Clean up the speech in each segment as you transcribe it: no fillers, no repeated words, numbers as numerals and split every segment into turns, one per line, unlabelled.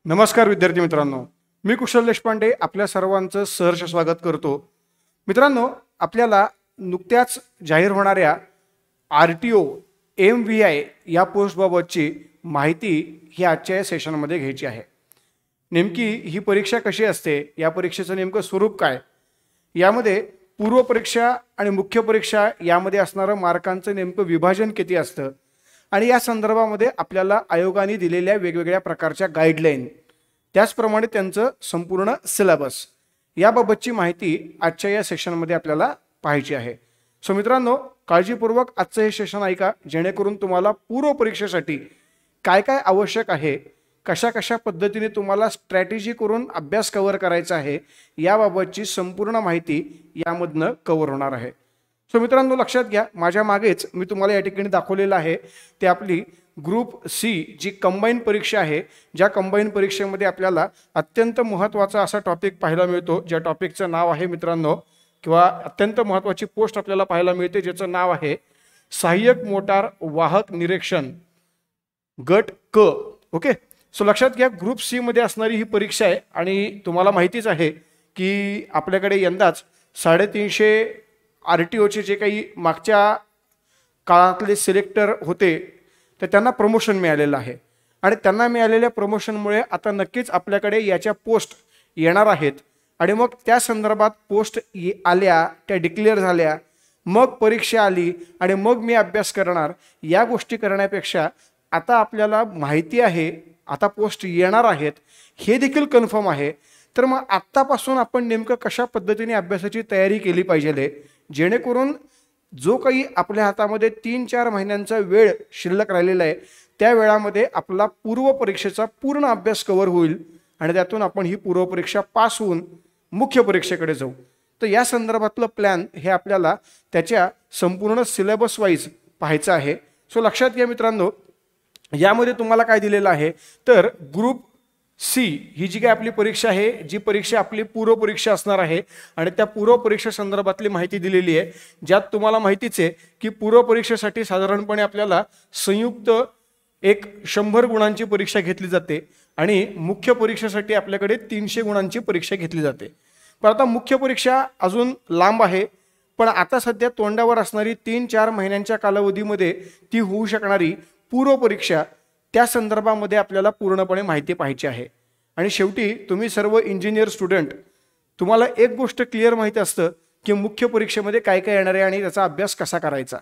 नमस्कार विद्यार्थी मित्रांनो, मी कुशल देशपांडे आपल्या सर्वांचं सहर्ष स्वागत करतो। मित्रांनो, आपल्याला नुकत्याच जाहीर होणाऱ्या RTO MVI या पोस्टबाबतची माहिती ही आजच्या या सेशनमध्ये घ्यायची आहे। नेमकी ही परीक्षा कशी असते, या परीक्षेचं नेमकं स्वरूप काय, यामध्ये पूर्व परीक्षा आणि मुख्य परीक्षा यामध्ये असणारं मार्कांचं नेमकं विभाजन किती असतं आणि या संदर्भामध्ये आपल्याला आयोगाने दिलेल्या वेगवेगळ्या प्रकारच्या गाईडलाईन, त्याचप्रमाणे त्यांचं संपूर्ण सिलेबस याबाबतची माहिती आजच्या या सेशनमध्ये आपल्याला पाहायची आहे। सो मित्रांनो, काळजीपूर्वक आजचं हे सेशन ऐका, जेणेकरून तुम्हाला पूर्व परीक्षेसाठी काय काय आवश्यक आहे, कशा कशा पद्धतीने तुम्हाला स्ट्रॅटेजी करून अभ्यास कव्हर करायचा आहे, याबाबतची संपूर्ण माहिती यामधनं कव्हर होणार आहे। सो मित्रांनो, लक्षात घ्या, माझ्या मागेच मी तुम्हाला या ठिकाणी दाखवलेलं आहे ते आपली ग्रुप सी जी कंबाईन परीक्षा आहे। ज्या कंबाईन परीक्षेमध्ये आपल्याला अत्यंत महत्त्वाचा असा टॉपिक पाहायला मिळतो, ज्या टॉपिकचं नाव आहे मित्रांनो, किंवा अत्यंत महत्त्वाची पोस्ट आपल्याला पाहायला मिळते ज्याचं नाव आहे सहाय्यक मोटार वाहक निरीक्षण गट क। ओके, सो लक्षात घ्या, ग्रुप सी मध्ये असणारी ही परीक्षा आहे आणि तुम्हाला माहितीच आहे की आपल्याकडे यंदाच 350 RTOचे जे काही मागच्या काळातले सिलेक्टर होते तर त्यांना प्रमोशन मिळालेलं आहे आणि त्यांना मिळालेल्या प्रमोशनमुळे आता नक्कीच आपल्याकडे याच्या पोस्ट येणार आहेत आणि मग त्या संदर्भात पोस्ट आल्या, त्या डिक्लेअर झाल्या, मग परीक्षा आली आणि मग मी अभ्यास करणार, या गोष्टी करण्यापेक्षा आता आपल्याला माहिती आहे आता पोस्ट येणार आहेत हे देखील कन्फर्म आहे, तर मग आत्तापासून आपण नेमकं कशा पद्धतीने अभ्यासाची तयारी केली पाहिजे, जेणेकरून जो काही आपल्या हातामध्ये 3-4 महिन्यांचा वेळ शिल्लक राहिलेला आहे त्या वेळामध्ये आपला पूर्व परीक्षेचा पूर्ण अभ्यास कव्हर होईल आणि त्यातून आपण ही पूर्व परीक्षा पास होऊन मुख्य परीक्षेकडे जाऊ। तर या संदर्भातलं प्लॅन हे आपल्याला त्याच्या संपूर्ण सिलेबस वाईज पाहायचं आहे। सो लक्षात घ्या मित्रांनो, यामध्ये तुम्हाला काय दिलेलं आहे तर ग्रुप सी ही जी काय आपली परीक्षा आहे, जी परीक्षा आपली पूर्व परीक्षा असणार आहे आणि त्या पूर्व परीक्षा संदर्भातली माहिती दिलेली आहे, ज्यात तुम्हाला माहितीच आहे की पूर्व परीक्षेसाठी साधारणपणे आपल्याला संयुक्त एक 100 गुणांची परीक्षा घेतली जाते आणि मुख्य परीक्षेसाठी आपल्याकडे 300 गुणांची परीक्षा घेतली जाते। पण आता मुख्य परीक्षा अजून लांब आहे, पण आता सध्या तोंडावर असणारी 3-4 महिन्यांच्या कालावधीमध्ये ती होऊ शकणारी पूर्व परीक्षा, त्या संदर्भामध्ये आपल्याला पूर्णपणे माहिती पाहिजे आहे। आणि शेवटी तुम्ही सर्व इंजिनियर स्टुडंट, तुम्हाला एक गोष्ट क्लिअर माहिती असतं की मुख्य परीक्षेमध्ये काय काय येणार आहे आणि त्याचा अभ्यास कसा करायचा,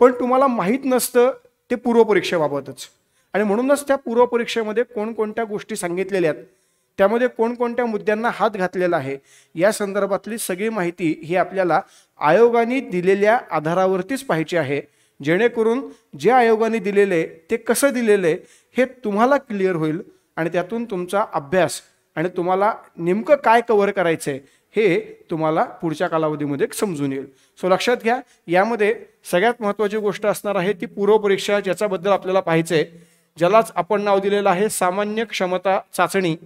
पण तुम्हाला माहीत नसतं ते पूर्व परीक्षेबाबतच। आणि म्हणूनच त्या पूर्व परीक्षेमध्ये कोणकोणत्या गोष्टी सांगितलेल्या आहेत, त्यामध्ये कोणकोणत्या मुद्द्यांना हात घातलेला आहे, या संदर्भातली सगळी माहिती ही आपल्याला आयोगाने दिलेल्या आधारावरतीच पाहिजे आहे, जेणेकरून जे आयोगाने दिलेले ते कसं दिलेले हे तुम्हाला क्लिअर होईल आणि त्यातून तुमचा अभ्यास आणि तुम्हाला नेमकं काय कव्हर करायचंय हे तुम्हाला पुढच्या कालावधीमध्ये समजून येईल। सो लक्षात घ्या, यामध्ये सगळ्यात महत्त्वाची गोष्ट असणार आहे ती पूर्व परीक्षा, ज्याच्याबद्दल आपल्याला पाहायचंय, ज्यालाच आपण नाव दिलेलं आहे सामान्य क्षमता चाचणी,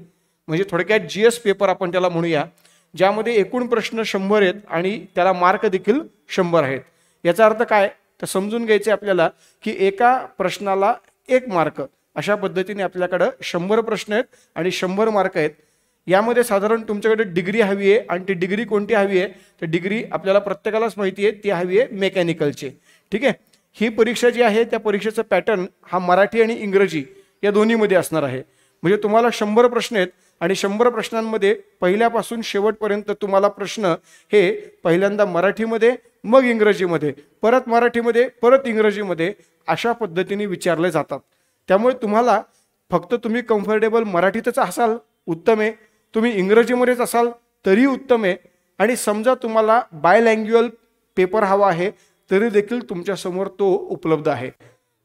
म्हणजे थोडक्यात GS पेपर आपण त्याला म्हणूया, ज्यामध्ये एकूण प्रश्न 100 आहेत आणि त्याला मार्क देखील 100 आहेत। याचा अर्थ काय तर समजून घ्यायचे आपल्याला की एका प्रश्नाला 1 मार्क, अशा पद्धतीने आपल्याकडे 100 प्रश्न आहेत आणि 100 मार्क आहेत। यामध्ये साधारण तुमच्याकडे डिग्री हवी आहे आणि ती डिग्री कोणती हवी आहे तर डिग्री आपल्याला प्रत्येकालाच माहिती आहे ती हवी आहे मेकॅनिकलची। ठीक आहे, ही परीक्षा जी आहे त्या परीक्षेचा पॅटर्न हा मराठी आणि इंग्रजी या दोन्हीमध्ये असणार आहे। म्हणजे तुम्हाला 100 प्रश्न आहेत आणि 100 प्रश्नांमध्ये पहिल्यापासून शेवटपर्यंत तुम्हाला प्रश्न हे पहिल्यांदा मराठीमध्ये, मग इंग्रजीमध्ये, परत मराठीमध्ये, परत इंग्रजीमध्ये अशा पद्धतीने विचारले जातात। त्यामुळे तुम्हाला फक्त तुम्ही कम्फर्टेबल मराठीतच असाल उत्तम आहे, तुम्ही इंग्रजीमध्येच असाल तरी उत्तम आहे, आणि समजा तुम्हाला बायलँग्युअल पेपर हवा आहे तरी देखील तुमच्यासमोर तो उपलब्ध आहे।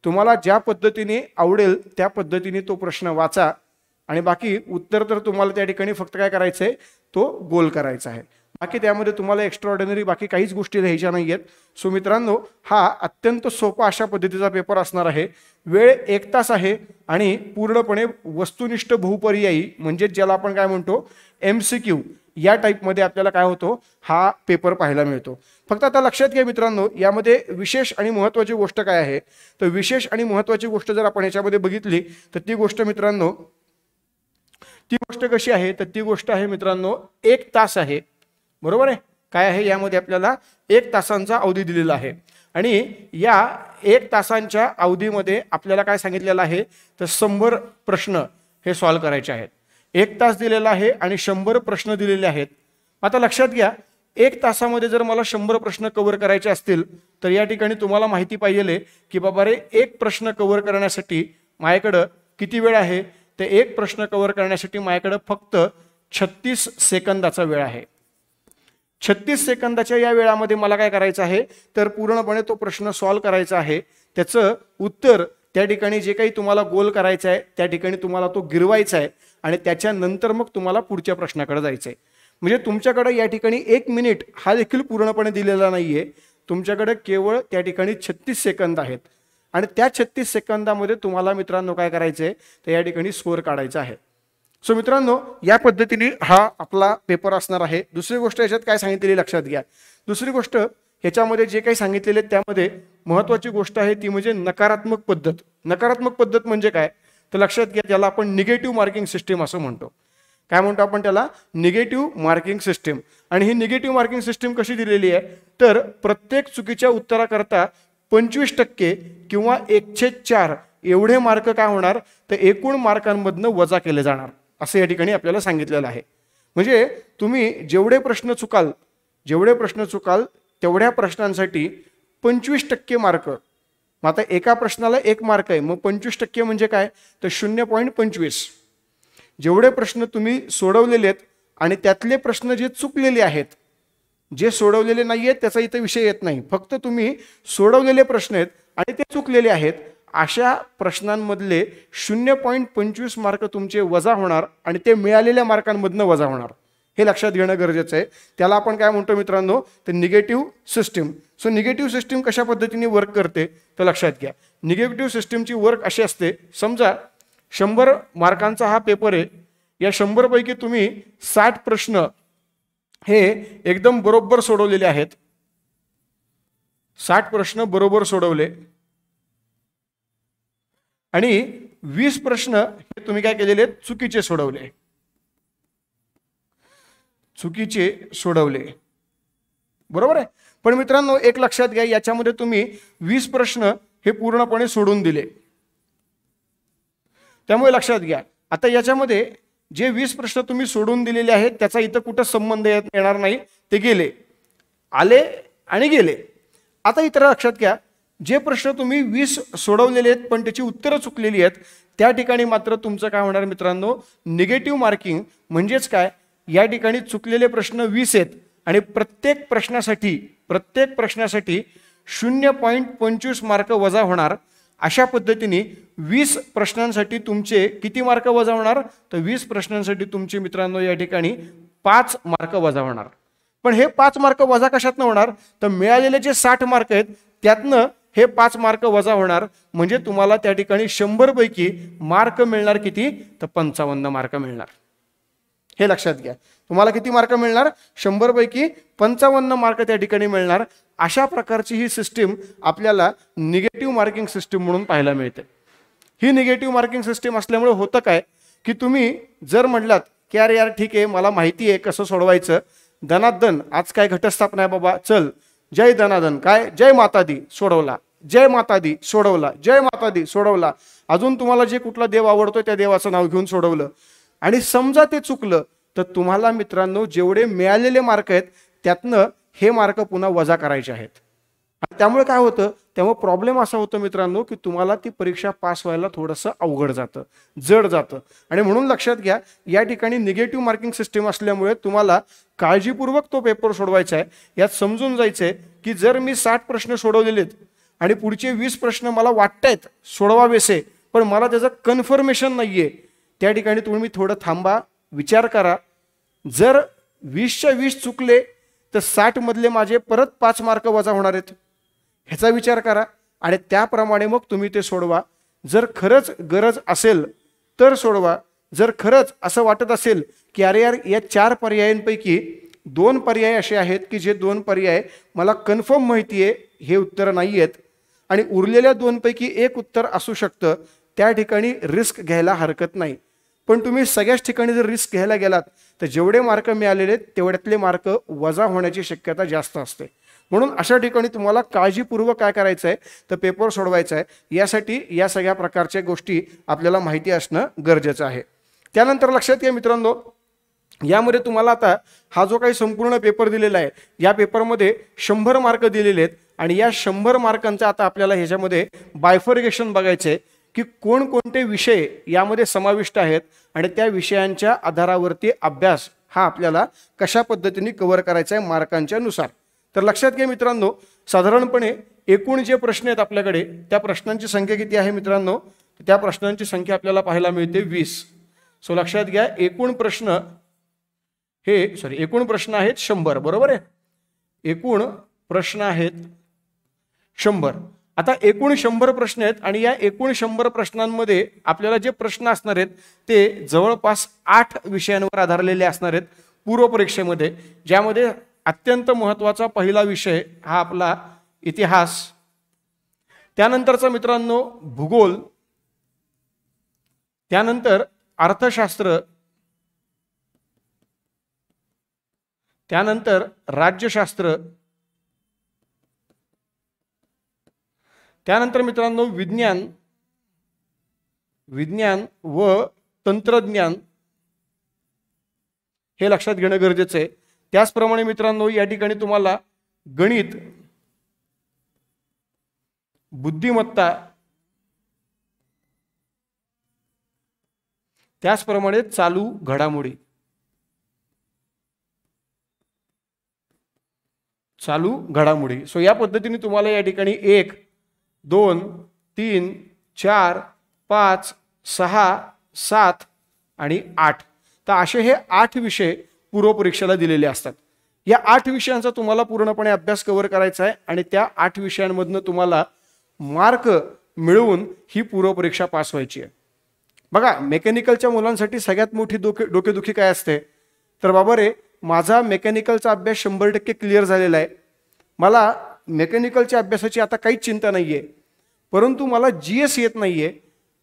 तुम्हाला ज्या पद्धतीने आवडेल त्या पद्धतीने तो प्रश्न वाचा आणि बाकी उत्तर तर तुम्हाला त्या ठिकाणी फक्त काय करायचं आहे, तो गोल करायचा आहे। बाकी त्यामध्ये तुम्हाला एक्स्ट्राऑर्डिनरी बाकी काहीच गोष्टी लिहायच्या नाही आहेत। सो मित्रांनो, हा अत्यंत सोपा अशा पद्धतीचा पेपर असणार आहे। वेळ 1 तास आहे आणि पूर्णपणे वस्तुनिष्ठ बहुपर्यायी, म्हणजे ज्याला आपण काय म्हणतो MCQ, या टाईपमध्ये आपल्याला काय होतो हा पेपर पाहायला मिळतो। फक्त आता लक्षात घ्या मित्रांनो, यामध्ये विशेष आणि महत्त्वाची गोष्ट काय आहे तर विशेष आणि महत्त्वाची गोष्ट जर आपण याच्यामध्ये बघितली तर ती गोष्ट मित्रांनो ती गोष्ट कशी आहे तर ती गोष्ट आहे मित्रांनो 1 तास आहे, बरोबर आहे. काय आहे यामध्ये आपल्याला 1 तासांचा अवधी दिलेला आहे आणि या 1 तासांच्या अवधीमध्ये आपल्याला काय सांगितलेलं आहे तर 100 प्रश्न हे सॉल्व्ह करायचे आहेत. 1 तास दिलेला आहे आणि 100 प्रश्न दिलेले आहेत. आता लक्षात घ्या 1 तासामध्ये जर मला 100 प्रश्न कव्हर करायचे असतील तर या ठिकाणी तुम्हाला माहिती पाहिजे की बाबा रे एक प्रश्न कव्हर करण्यासाठी माझ्याकडं किती वेळ आहे. ते एक प्रश्न कव्हर करण्यासाठी माझ्याकडे फक्त 36 सेकंदाचा वेळ आहे. 36 सेकंदाच्या या वेळामध्ये मला काय करायचं आहे तर पूर्णपणे तो प्रश्न सॉल्व्ह करायचा आहे. त्याचं उत्तर त्या ठिकाणी जे काही तुम्हाला गोल करायचं आहे त्या ठिकाणी तुम्हाला तो गिरवायचा आहे आणि त्याच्यानंतर मग तुम्हाला पुढच्या प्रश्नाकडे जायचं आहे. म्हणजे तुमच्याकडे या ठिकाणी 1 मिनिट हा देखील पूर्णपणे दिलेला नाहीये. तुमच्याकडे केवळ त्या ठिकाणी 36 सेकंद आहेत आणि त्या 36 सेकंदामध्ये तुम्हाला मित्रांनो काय करायचं आहे तर या ठिकाणी स्कोअर काढायचा आहे. सो मित्रांनो या पद्धतीने हा आपला पेपर असणार आहे. दुसरी गोष्ट याच्यात काय सांगितलेली लक्षात घ्या. दुसरी गोष्ट ह्याच्यामध्ये जे काही सांगितलेले त्यामध्ये महत्त्वाची गोष्ट आहे ती म्हणजे नकारात्मक पद्धत. नकारात्मक पद्धत म्हणजे काय तर लक्षात घ्या ज्याला आपण निगेटिव्ह मार्किंग सिस्टीम असं म्हणतो. काय म्हणतो आपण त्याला निगेटिव्ह मार्किंग सिस्टीम. आणि ही निगेटिव्ह मार्किंग सिस्टीम कशी दिलेली आहे तर प्रत्येक चुकीच्या उत्तराकरता 25% किंवा 1/4 एवढे मार्क काय होणार तर एकूण मार्कांमधनं वजा केले जाणार असं या ठिकाणी आपल्याला सांगितलेलं आहे. म्हणजे तुम्ही जेवढे प्रश्न चुकाल तेवढ्या प्रश्नांसाठी 25% मार्क. मग आता एका प्रश्नाला 1 मार्क आहे मग 25% म्हणजे काय तर 0.25. जेवढे प्रश्न तुम्ही सोडवलेले आहेत आणि त्यातले प्रश्न जे चुकलेले आहेत, जे सोडवलेले नाही आहेत त्याचा इथं विषय येत नाही, फक्त तुम्ही सोडवलेले प्रश्न आहेत आणि ते चुकलेले आहेत अशा प्रश्नांमधले 0.25 मार्क तुमचे वजा होणार आणि ते मिळालेल्या मार्कांमधनं वजा होणार. हे लक्षात घेणं गरजेचं आहे. त्याला आपण काय म्हणतो मित्रांनो तर negative system. So negative system कशा पद्धतीने वर्क करते तर लक्षात घ्या. निगेटिव्ह सिस्टीमची वर्क अशी असते, समजा 100 मार्कांचा हा पेपर आहे. या 100 पैकी तुम्ही 60 प्रश्न हे एकदम बरोबर सोडवलेले आहेत. 60 प्रश्न बरोबर सोडवले आणि 20 प्रश्न हे तुम्ही काय केलेले आहेत चुकीचे सोडवले. बरोबर आहे. पण मित्रांनो एक लक्षात घ्या याच्यामध्ये तुम्ही 20 प्रश्न हे पूर्णपणे सोडून दिले. त्यामुळे लक्षात घ्या आता याच्यामध्ये जे 20 प्रश्न तुम्ही सोडून दिलेले आहेत त्याचा इथं कुठं संबंध येणार नाही. ते आले आणि गेले. आता इतर लक्षात घ्या जे प्रश्न तुम्ही 20 सोडवलेले आहेत पण त्याची उत्तरं चुकलेली आहेत त्या ठिकाणी मात्र तुमचं काय होणार मित्रांनो निगेटिव्ह मार्किंग. म्हणजेच काय या ठिकाणी चुकलेले प्रश्न 20 आहेत आणि प्रत्येक प्रश्नासाठी 0.25 मार्क वजा होणार. अशा पद्धतीने 20 प्रश्नांसाठी तुमचे किती मार्क वजा होणार तर 20 प्रश्नांसाठी तुमचे मित्रांनो या ठिकाणी 5 मार्क वजा होणार. पण हे 5 मार्क वजा कशातनं होणार तर मिळालेले जे 60 मार्क आहेत त्यातनं हे 5 मार्क वजा होणार. म्हणजे तुम्हाला त्या ठिकाणी 100 पैकी मार्क मिळणार किती तर 55 मार्क मिळणार. हे लक्षात घ्या. तुम्हाला किती मार्क मिळणार 100 पैकी 55 मार्क त्या ठिकाणी मिळणार. अशा प्रकारची ही सिस्टीम आपल्याला निगेटिव्ह मार्किंग सिस्टीम म्हणून पाहायला मिळते. ही निगेटिव्ह मार्किंग सिस्टीम असल्यामुळे होतं काय की तुम्ही जर म्हटलात की अरे यार ठीक आहे मला माहिती आहे कसं सोडवायचं, धनादन आज काय घटस्थापना आहे बाबा चल जय धनादन काय जय माता दी सोडवला, जय माता दी सोडवला, जय माता दी सोडवला. अजून तुम्हाला जे कुठला देव आवडतो त्या देवाचं नाव घेऊन सोडवलं आणि समजा ते चुकलं तर तुम्हाला मित्रांनो जेवढे मिळालेले मार्क आहेत त्यातनं हे मार्क पुन्हा वजा करायचे आहेत. त्यामुळे काय होतं त्यामुळे प्रॉब्लेम असा होतो मित्रांनो की तुम्हाला ती परीक्षा पास व्हायला थोडंसं अवघड जातं, जड जातं. आणि म्हणून लक्षात घ्या या ठिकाणी निगेटिव्ह मार्किंग सिस्टीम असल्यामुळे तुम्हाला काळजीपूर्वक तो पेपर सोडवायचा आहे. यात समजून जायचंय की जर मी 60 प्रश्न सोडवलेले आहेत आणि पुढचे 20 प्रश्न मला वाटतायत सोडवावेसे पण मला त्याचं कन्फर्मेशन नाहीये, त्या ठिकाणी तुम्ही थोडं थांबा, विचार करा. जर 20च्या 20 चुकले तर 60 मधले माझे परत 5 मार्क वजा होणार आहेत ह्याचा विचार करा आणि त्याप्रमाणे मग तुम्ही ते सोडवा. जर खरंच गरज असेल तर सोडवा. जर खरंच असं वाटत असेल की अरे यार या 4 पर्यायांपैकी 2 पर्याय असे आहेत की जे 2 पर्याय मला कन्फर्म माहिती आहे हे उत्तर नाही आहेत आणि उरलेल्या 2 पैकी एक उत्तर असू शकतं, त्या ठिकाणी रिस्क घ्यायला हरकत नाही. पण तुम्ही सगळ्याच ठिकाणी जर रिस्क घ्यायला गेलात तर जेवढे मार्क मिळालेले तेवढ्यातले मार्क वजा होण्याची शक्यता जास्त असते. म्हणून अशा ठिकाणी तुम्हाला काळजीपूर्वक काय करायचं आहे तर पेपर सोडवायचा आहे. यासाठी या सगळ्या प्रकारच्या गोष्टी आपल्याला माहिती असणं गरजेचं आहे. त्यानंतर लक्षात घ्या मित्रांनो, यामध्ये तुम्हाला आता हा जो काही संपूर्ण पेपर दिलेला आहे या पेपरमध्ये 100 मार्क दिलेले आहेत आणि या 100 मार्कांचा आता आपल्याला ह्याच्यामध्ये बायफर्गेशन बघायचं आहे की कोणकोणते विषय यामध्ये समाविष्ट आहेत आणि त्या विषयांच्या आधारावरती अभ्यास हा आपल्याला कशा पद्धतीने कव्हर करायचा आहे मार्कांच्या नुसार. तर लक्षात घ्या मित्रांनो, साधारणपणे एकूण जे प्रश्न आहेत आपल्याकडे त्या प्रश्नांची संख्या किती आहे मित्रांनो, त्या प्रश्नांची संख्या आपल्याला पाहायला मिळते 20. सो लक्षात घ्या एकूण प्रश्न एकूण प्रश्न आहेत 100, बरोबर आहे. एकूण प्रश्न आहेत 100. आता एकूण 100 प्रश्न आहेत आणि या एकूण 100 प्रश्नांमध्ये आपल्याला जे प्रश्न असणार आहेत ते जवळपास 8 विषयांवर आधारलेले असणार आहेत पूर्व परीक्षेमध्ये, ज्यामध्ये अत्यंत महत्त्वाचा पहिला विषय हा आपला इतिहास, त्यानंतरचा मित्रांनो भूगोल, त्यानंतर अर्थशास्त्र, त्यानंतर राज्यशास्त्र, त्यानंतर मित्रांनो विज्ञान व तंत्रज्ञान हे लक्षात घेणं गरजेचं आहे. त्याचप्रमाणे मित्रांनो या ठिकाणी तुम्हाला गणित, बुद्धिमत्ता, त्याचप्रमाणे चालू घडामोडी सो या पद्धतीने तुम्हाला या ठिकाणी 1 2 3 4 5 6 7 आणि 8 तर असे हे 8 विषय पूर्व परीक्षेला दिलेले असतात. या 8 विषयांचा तुम्हाला पूर्णपणे अभ्यास कव्हर करायचा आहे आणि त्या 8 विषयांमधनं तुम्हाला मार्क मिळवून ही पूर्व परीक्षा पास व्हायची आहे. बघा, मेकॅनिकलच्या मुलांसाठी सगळ्यात मोठी डोकेदुखी काय असते तर बाबा रे, माझा मेकॅनिकलचा अभ्यास 100% क्लिअर झालेला आहे, मला मेकॅनिकलच्या अभ्यासाची आता काहीच चिंता नाही आहे, परंतु मला GS येत नाही आहे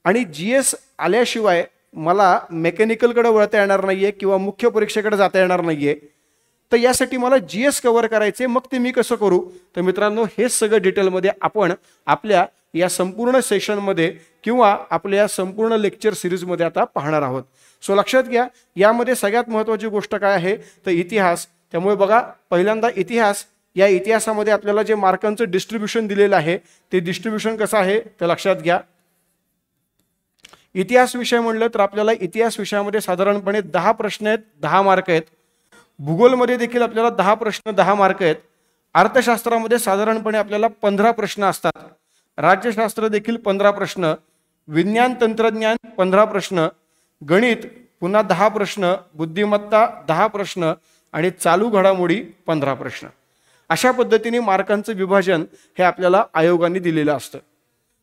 आणि GS आल्याशिवाय मला मेकॅनिकलकडे वळता येणार नाही आहे किंवा मुख्य परीक्षेकडे जाता येणार नाही आहे, तर यासाठी मला GS कव्हर करायचे, मग ते मी कसं करू. तर मित्रांनो हे सगळं डिटेलमध्ये आपण आपल्या या संपूर्ण सेशनमध्ये किंवा आपल्या या संपूर्ण लेक्चर सिरीजमध्ये आता पाहणार आहोत. सो लक्षात घ्या, यामध्ये सगळ्यात महत्त्वाची गोष्ट काय आहे तर इतिहास. त्यामुळे बघा, पहिल्यांदा इतिहास, या इतिहासामध्ये आपल्याला जे मार्कांचं डिस्ट्रीब्युशन दिलेलं आहे ते डिस्ट्रीब्युशन कसं आहे तर लक्षात घ्या. इतिहास विषय म्हणलं तर आपल्याला इतिहास विषयामध्ये साधारणपणे 10 प्रश्न आहेत, 10 मार्क आहेत. भूगोलमध्ये देखील आपल्याला 10 प्रश्न 10 मार्क आहेत. अर्थशास्त्रामध्ये साधारणपणे आपल्याला 15 प्रश्न असतात. राज्यशास्त्र देखील 15 प्रश्न, विज्ञान तंत्रज्ञान 15 प्रश्न, गणित पुन्हा 10 प्रश्न, बुद्धिमत्ता 10 प्रश्न आणि चालू घडामोडी 15 प्रश्न. अशा पद्धतीने मार्कांचं विभाजन हे आपल्याला आयोगाने दिलेलं असतं.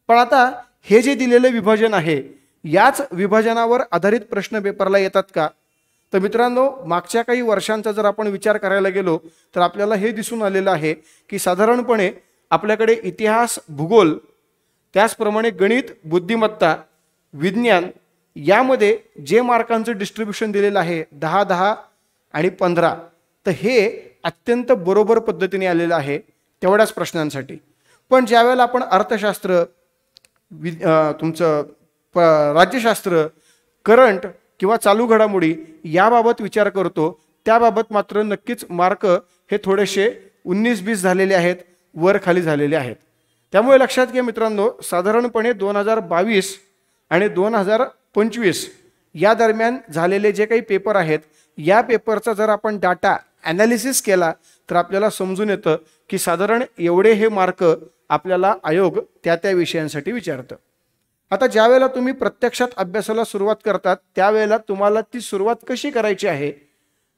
पण आता हे जे दिलेलं विभाजन आहे याच विभाजनावर आधारित प्रश्न पेपरला येतात का तर मित्रांनो, मागच्या काही वर्षांचा जर आपण विचार करायला गेलो तर आपल्याला हे दिसून आलेलं आहे की साधारणपणे आपल्याकडे इतिहास, भूगोल, त्याचप्रमाणे गणित, बुद्धिमत्ता, विज्ञान यामध्ये जे मार्कांचं डिस्ट्रीब्युशन दिलेलं आहे 10 10 आणि 15, तर हे अत्यंत बरोबर पद्धतीने आलेलं आहे तेवढ्याच प्रश्नांसाठी. पण ज्यावेळेला आपण अर्थशास्त्र, राज्यशास्त्र, करंट किंवा चालू घडामोडी याबाबत विचार करतो त्याबाबत मात्र नक्कीच मार्क हे थोडेसे 19-20 झालेले आहेत, वर खाली झालेले आहेत. त्यामुळे लक्षात घ्या मित्रांनो, साधारणपणे 2022 आणि 2025 या दरम्यान झालेले जे काही पेपर आहेत या पेपरचा जर आपण डाटा ॲनालिसिस केला तर आपल्याला समजून येतं की साधारण एवढे हे मार्क आपल्याला आयोग त्या त्या विषयांसाठी विचारतं. आता ज्या वेळेला तुम्ही प्रत्यक्षात अभ्यासाला सुरुवात करतात त्यावेळेला तुम्हाला ती सुरुवात कशी करायची आहे,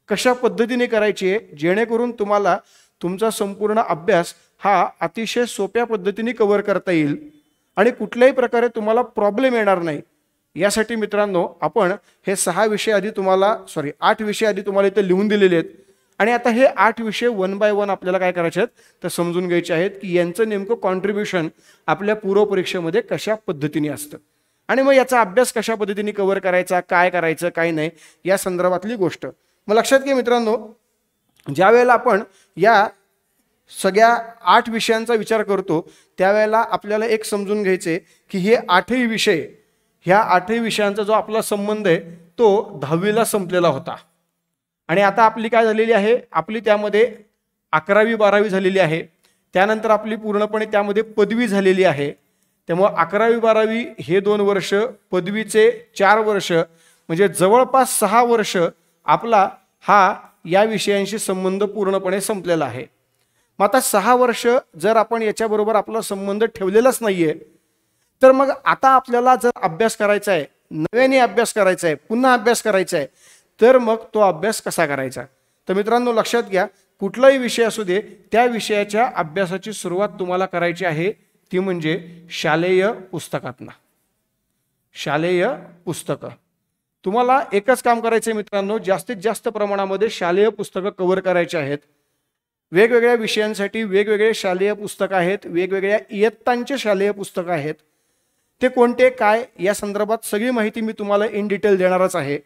कशा पद्धतीने करायची आहे, जेणेकरून तुम्हाला तुमचा संपूर्ण अभ्यास हा अतिशय सोप्या पद्धतीने कव्हर करता येईल आणि कुठल्याही प्रकारे तुम्हाला प्रॉब्लेम येणार नाही. यासाठी मित्रांनो आपण हे 8 विषय आधी तुम्हाला इथे लिहून दिलेले आहेत आणि आता हे 8 विषय 1 बाय 1 आपल्याला काय करायचे आहेत तर समजून घ्यायचे आहेत की यांचं नेमकं कॉन्ट्रीब्युशन आपल्या पूर्व परीक्षेमध्ये कशा पद्धतीने असतं. आणि मग याचा अभ्यास कशा पद्धतीने कव्हर करायचा, काय करायचं काय नाही या संदर्भातली गोष्ट. मग लक्षात घ्या मित्रांनो, ज्या वेळेला आपण या सगळ्या 8 विषयांचा विचार करतो त्यावेळेला आपल्याला एक समजून घ्यायचे की हे 8ही विषय, ह्या 8ही विषयांचा जो आपला संबंध आहे तो 10वीला संपलेला होता. आणि आता आपली काय झालेली आहे, आपली त्यामध्ये 11वी 12वी झालेली आहे. त्यानंतर आपली पूर्णपणे त्यामध्ये पदवी झालेली आहे. त्यामुळे 11वी 12वी हे 2 वर्ष, पदवीचे 4 वर्ष, म्हणजे जवळपास 6 वर्ष आपला हा या विषयांशी संबंध पूर्णपणे संपलेला आहे. मग आता 6 वर्ष जर आपण याच्याबरोबर आपला संबंध ठेवलेलाच नाहीये, तर मग आता आपल्याला जर अभ्यास करायचा आहे, नव्याने अभ्यास करायचा आहे, पुन्हा अभ्यास करायचा आहे, तर मग तो अभ्यास कसा करायचा. तर मित्रांनो लक्षात घ्या, कुठलाही विषय असू दे त्या विषयाच्या अभ्यासाची सुरुवात तुम्हाला करायची आहे ती म्हणजे शालेय पुस्तकातनं. शालेय पुस्तकं तुम्हाला एकच काम करायचं आहे मित्रांनो, जास्तीत जास्त प्रमाणामध्ये शालेय पुस्तकं कव्हर करायची आहेत. वेगवेगळ्या विषयांसाठी वेगवेगळे शालेय पुस्तकं आहेत, वेगवेगळ्या इयत्तांचे शालेय पुस्तकं आहेत. ते कोणते काय या संदर्भात सगळी माहिती मी तुम्हाला इन डिटेल देणारच आहे.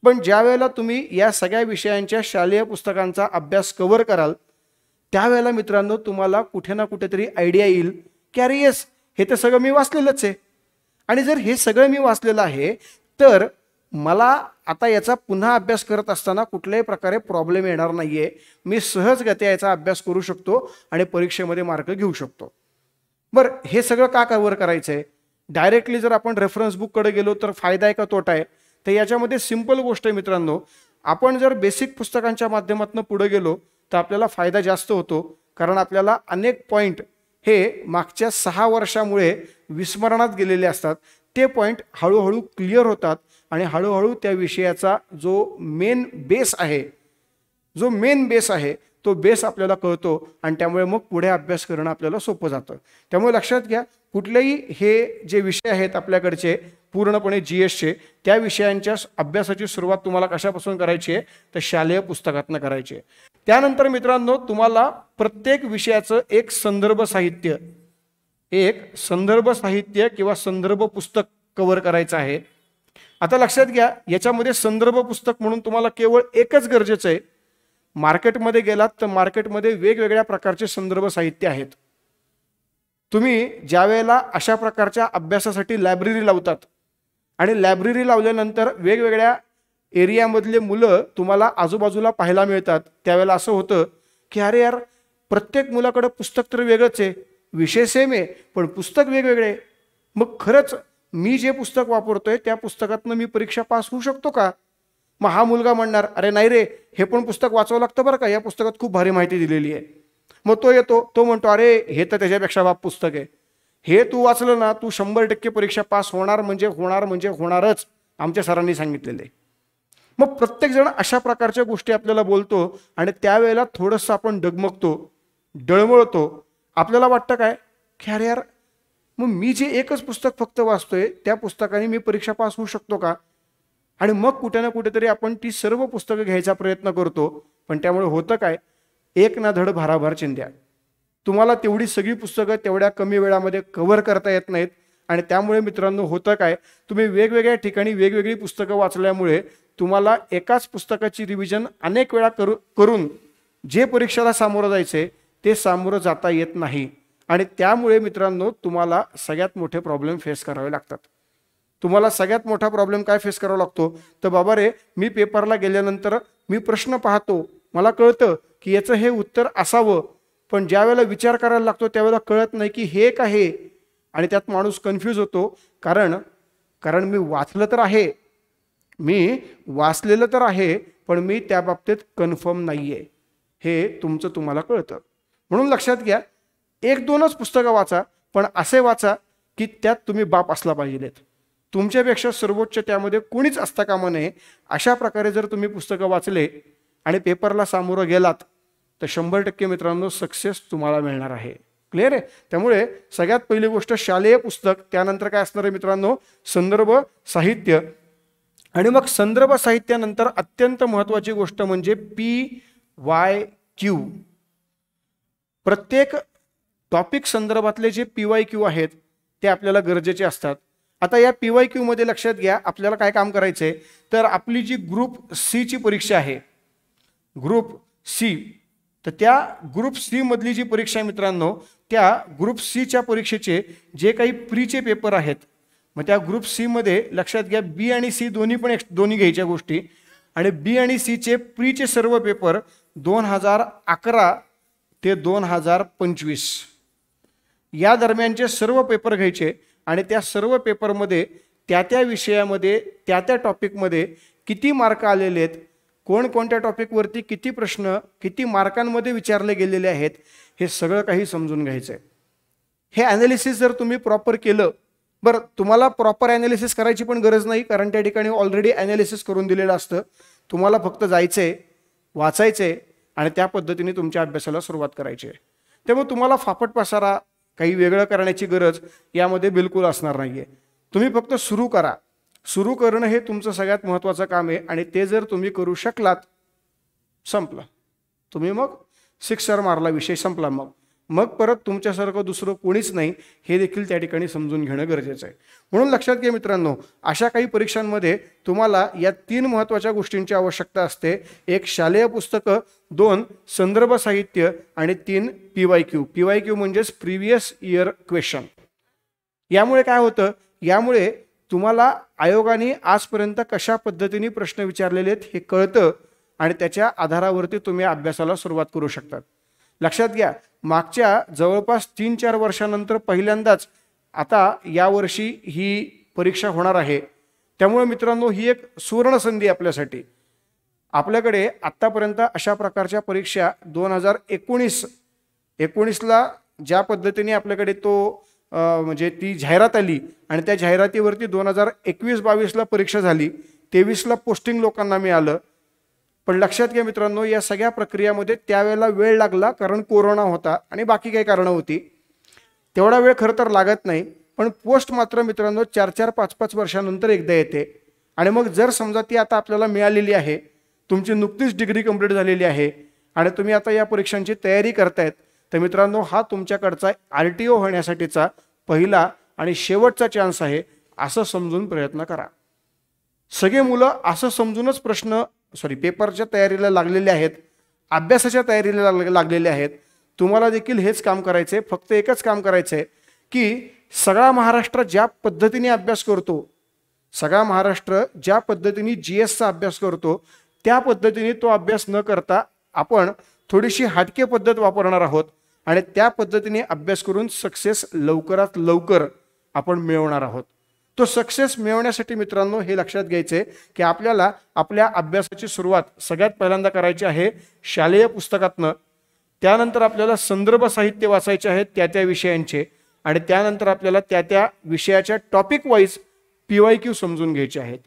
पण ज्या वेळेला तुम्ही या सगळ्या विषयांच्या शालेय पुस्तकांचा अभ्यास कव्हर कराल त्यावेळेला मित्रांनो तुम्हाला कुठे ना कुठेतरी आयडिया येईल की अरे येस, हे तर सगळं मी वाचलेलंच आहे. आणि जर हे सगळं मी वाचलेलं आहे तर मला आता याचा पुन्हा अभ्यास करत असताना कुठल्याही प्रकारे प्रॉब्लेम येणार नाहीये. मी सहजगत्या याचा अभ्यास करू शकतो आणि परीक्षेमध्ये मार्क घेऊ शकतो. बरं, हे सगळं का कव्हर करायचं आहे? डायरेक्टली जर आपण रेफरन्स बुककडे गेलो तर फायदा आहे का तोटा आहे? तर याच्यामध्ये सिंपल गोष्ट आहे मित्रांनो, आपण जर बेसिक पुस्तकांच्या माध्यमातून पुढे गेलो तर आपल्याला फायदा जास्त होतो. कारण आपल्याला अनेक पॉईंट हे मागच्या 6 वर्षामुळे विस्मरणात गेलेले असतात. ते पॉईंट हळूहळू क्लिअर होतात आणि हळूहळू त्या विषयाचा जो मेन बेस आहे तो बेस आपल्याला कळतो आणि त्यामुळे मग पुढे अभ्यास करणं आपल्याला सोपं जातं. त्यामुळे लक्षात घ्या, कुठलेही हे जे विषय आहेत आपल्याकडचे पूर्णपणे GSचे, त्या विषयांच्या अभ्यासाची सुरुवात तुम्हाला कशापासून करायची आहे तर शालेय पुस्तकातनं करायची आहे. त्यानंतर मित्रांनो तुम्हाला प्रत्येक विषयाचं एक संदर्भ साहित्य किंवा संदर्भ पुस्तक कव्हर करायचं आहे. आता लक्षात घ्या, याच्यामध्ये संदर्भ पुस्तक म्हणून तुम्हाला केवळ एकच गरजेचं आहे. मार्केटमध्ये गेलात तर मार्केटमध्ये वेगवेगळ्या प्रकारचे संदर्भ साहित्य आहेत. तुम्ही ज्या वेळेला अशा प्रकारच्या अभ्यासासाठी लायब्ररी लावतात आणि लायब्ररी लावल्यानंतर वेगवेगळ्या एरियामधले मुलं तुम्हाला आजूबाजूला पाहायला मिळतात, त्यावेळेला असं होतं की अरे यार, प्रत्येक मुलाकडे पुस्तक तर वेगळंच आहे, विषय सेम आहे पण पुस्तक वेगवेगळे. मग खरंच मी जे पुस्तक वापरतोय त्या पुस्तकातनं मी परीक्षा पास होऊ शकतो का? मग हा मुलगा म्हणणार अरे नाही रे, हे पण पुस्तक वाचावं लागतं बरं का, या पुस्तकात खूप भारी माहिती दिलेली आहे. मग तो येतो, तो म्हणतो अरे हे तर त्याच्यापेक्षा बाप पुस्तक आहे, हे तू वाचलं ना तू 100% परीक्षा पास होणार म्हणजे होणारच, आमच्या सरांनी सांगितलेले. मग प्रत्येक जण अशा प्रकारच्या गोष्टी आपल्याला बोलतो आणि त्यावेळेला थोडंसं आपण डगमगतो, डळमळतो. आपल्याला वाटतं काय की अरे यार, मग मी जे एकच पुस्तक फक्त वाचतोय त्या पुस्तकाने मी परीक्षा पास होऊ शकतो का? आणि मग कुठे ना कुठेतरी आपण ती सर्व पुस्तकं घ्यायचा प्रयत्न करतो. पण त्यामुळे होतं काय, एक ना धड भाराभार चिंध्या. तुम्हाला तेवढी सगळी पुस्तकं तेवढ्या कमी वेळामध्ये कव्हर करता येत नाहीत. आणि त्यामुळे मित्रांनो होतं काय, तुम्ही वेगवेगळ्या ठिकाणी वेगवेगळी पुस्तकं वाचल्यामुळे तुम्हाला एकाच पुस्तकाची रिव्हिजन अनेक वेळा करून जे परीक्षेला सामोरं जायचे ते सामोरं जाता येत नाही. आणि त्यामुळे मित्रांनो तुम्हाला सगळ्यात मोठे प्रॉब्लेम फेस करावे लागतात. तुम्हाला सगळ्यात मोठा प्रॉब्लेम काय फेस करावा लागतो तर बाबा रे, मी पेपरला गेल्यानंतर मी प्रश्न पाहतो, मला कळतं की याचं हे उत्तर असावं, पण ज्या वेळेला विचार करायला लागतो त्यावेळेला कळत नाही की हे का हे. आणि त्यात माणूस कन्फ्यूज होतो. कारण मी वाचलं तर आहे, मी वाचलेलं तर आहे, पण मी त्या बाबतीत कन्फर्म नाही आहे, हे तुम्हाला कळतं. म्हणून लक्षात घ्या, 1-2च पुस्तकं वाचा, पण असे वाचा की त्यात तुम्ही बाप असला पाहिजेत. तुमच्यापेक्षा सर्वोच्च त्यामध्ये कोणीच असता कामा नये. अशा प्रकारे जर तुम्ही पुस्तकं वाचले आणि पेपरला सामोरं गेलात तर 100% मित्रांनो सक्सेस तुम्हाला मिळणार आहे. क्लिअर आहे? त्यामुळे सगळ्यात पहिली गोष्ट शालेय पुस्तक, त्यानंतर काय असणार आहे मित्रांनो, संदर्भ साहित्य. आणि मग संदर्भ साहित्यानंतर अत्यंत महत्त्वाची गोष्ट म्हणजे PYQ. प्रत्येक टॉपिक संदर्भातले जे PYQ आहेत ते आपल्याला गरजेचे असतात. आता या PYQ मध्ये लक्षात घ्या आपल्याला काय काम करायचंय, तर आपली जी ग्रुप सी ची परीक्षा आहे, ग्रुप सी, तर त्या ग्रुप सी मधली जी परीक्षा आहे मित्रांनो, त्या ग्रुप सी च्या परीक्षेचे जे काही प्रीचे पेपर आहेत, मग त्या ग्रुप सी मध्ये लक्षात घ्या बी आणि सी दोन्ही घ्यायच्या गोष्टी, आणि बी आणि सी चे प्रीचे सर्व पेपर 2011 ते 2025 या दरम्यानचे सर्व पेपर घ्यायचे आणि त्या सर्व पेपरमध्ये त्या विषयामध्ये त्या टॉपिकमध्ये किती मार्क आलेले आहेत, कोणकोणत्या टॉपिकवरती किती प्रश्न किती मार्कांमध्ये विचारले गेलेले आहेत, हे सगळं काही समजून घ्यायचं आहे. हे ॲनालिसिस जर तुम्ही प्रॉपर केलं, बरं तुम्हाला प्रॉपर ॲनालिसिस करायची पण गरज नाही, कारण त्या ठिकाणी ऑलरेडी ॲनालिसिस करून दिलेलं असतं. तुम्हाला फक्त जायचं आहे, वाचायचं आहे आणि त्या पद्धतीने तुमच्या अभ्यासाला सुरुवात करायची आहे. त्यामुळे तुम्हाला फापट पसारा काही वेगळं करण्याची गरज यामध्ये बिलकुल असणार नाही आहे. तुम्ही फक्त सुरू करा. सुरू करणं हे तुमचं सगळ्यात महत्त्वाचं काम आहे आणि ते जर तुम्ही करू शकलात, संपलं. तुम्ही मग सिक्सर मारला, विषय संपला. मग परत तुमच्यासारखं दुसरं कोणीच नाही हे देखील त्या ठिकाणी समजून घेणं गरजेचं आहे. म्हणून लक्षात घ्या मित्रांनो, अशा काही परीक्षांमध्ये तुम्हाला या 3 महत्त्वाच्या गोष्टींची आवश्यकता असते. 1 शालेय पुस्तकं, 2 संदर्भ साहित्य आणि 3 PYQ. PYQ म्हणजेच प्रिव्हियस इयर क्वेश्चन. यामुळे काय होतं, यामुळे तुम्हाला आयोगाने आजपर्यंत कशा पद्धतीने प्रश्न विचारलेले आहेत हे कळतं आणि त्याच्या आधारावरती तुम्ही अभ्यासाला सुरुवात करू शकतात. लक्षात घ्या, मागच्या जवळपास 3-4 वर्षानंतर पहिल्यांदाच आता यावर्षी ही परीक्षा होणार आहे. त्यामुळे मित्रांनो ही एक सुवर्ण संधी आपल्यासाठी. आपल्याकडे आत्तापर्यंत अशा प्रकारच्या परीक्षा 2019ला ज्या पद्धतीने आपल्याकडे तो म्हणजे ती जाहिरात आली आणि त्या जाहिरातीवरती 2021-22ला परीक्षा झाली, 23ला पोस्टिंग लोकांना मिळालं. पण लक्षात घ्या मित्रांनो, या सगळ्या प्रक्रियामध्ये त्यावेळेला वेळ लागला, कारण कोरोना होता आणि बाकी काही कारणं होती. तेवढा वेळ खरं तर लागत नाही, पण पोस्ट मात्र मित्रांनो 4-4, 5-5 वर्षानंतर एकदा येते. आणि मग जर समजा ती आता आपल्याला मिळालेली आहे, तुमची नुकतीच डिग्री कंप्लीट झालेली आहे आणि तुम्ही आता या परीक्षांची तयारी करतायत, तर मित्रांनो हा तुमच्याकडचा RTO होण्यासाठीचा पहिला आणि शेवटचा चान्स आहे, असं समजून प्रयत्न करा. सगळे मुलं असं समजूनच पेपरच्या तयारीला लागलेले आहेत, अभ्यासाच्या तयारीला लागलेले आहेत. तुम्हाला देखील हेच काम करायचं आहे. फक्त एकच काम करायचं आहे की सगळा महाराष्ट्र ज्या पद्धतीने अभ्यास करतो, सगळा महाराष्ट्र ज्या पद्धतीने GSचा अभ्यास करतो, त्या पद्धतीने तो अभ्यास न करता आपण थोडीशी हटके पद्धत वापरणार आहोत आणि त्या पद्धतीने अभ्यास करून सक्सेस लवकरात लवकर आपण मिळवणार आहोत. तो सक्सेस मिळवण्यासाठी मित्रांनो हे लक्षात घ्यायचे की आपल्याला आपल्या अभ्यासाची सुरुवात सगळ्यात पहिल्यांदा करायची आहे शालेय पुस्तकातनं. त्यानंतर आपल्याला संदर्भ साहित्य वाचायचे आहेत त्या विषयांचे आणि त्यानंतर आपल्याला त्या विषयाच्या टॉपिक वाईज PYQ समजून घ्यायचे आहेत.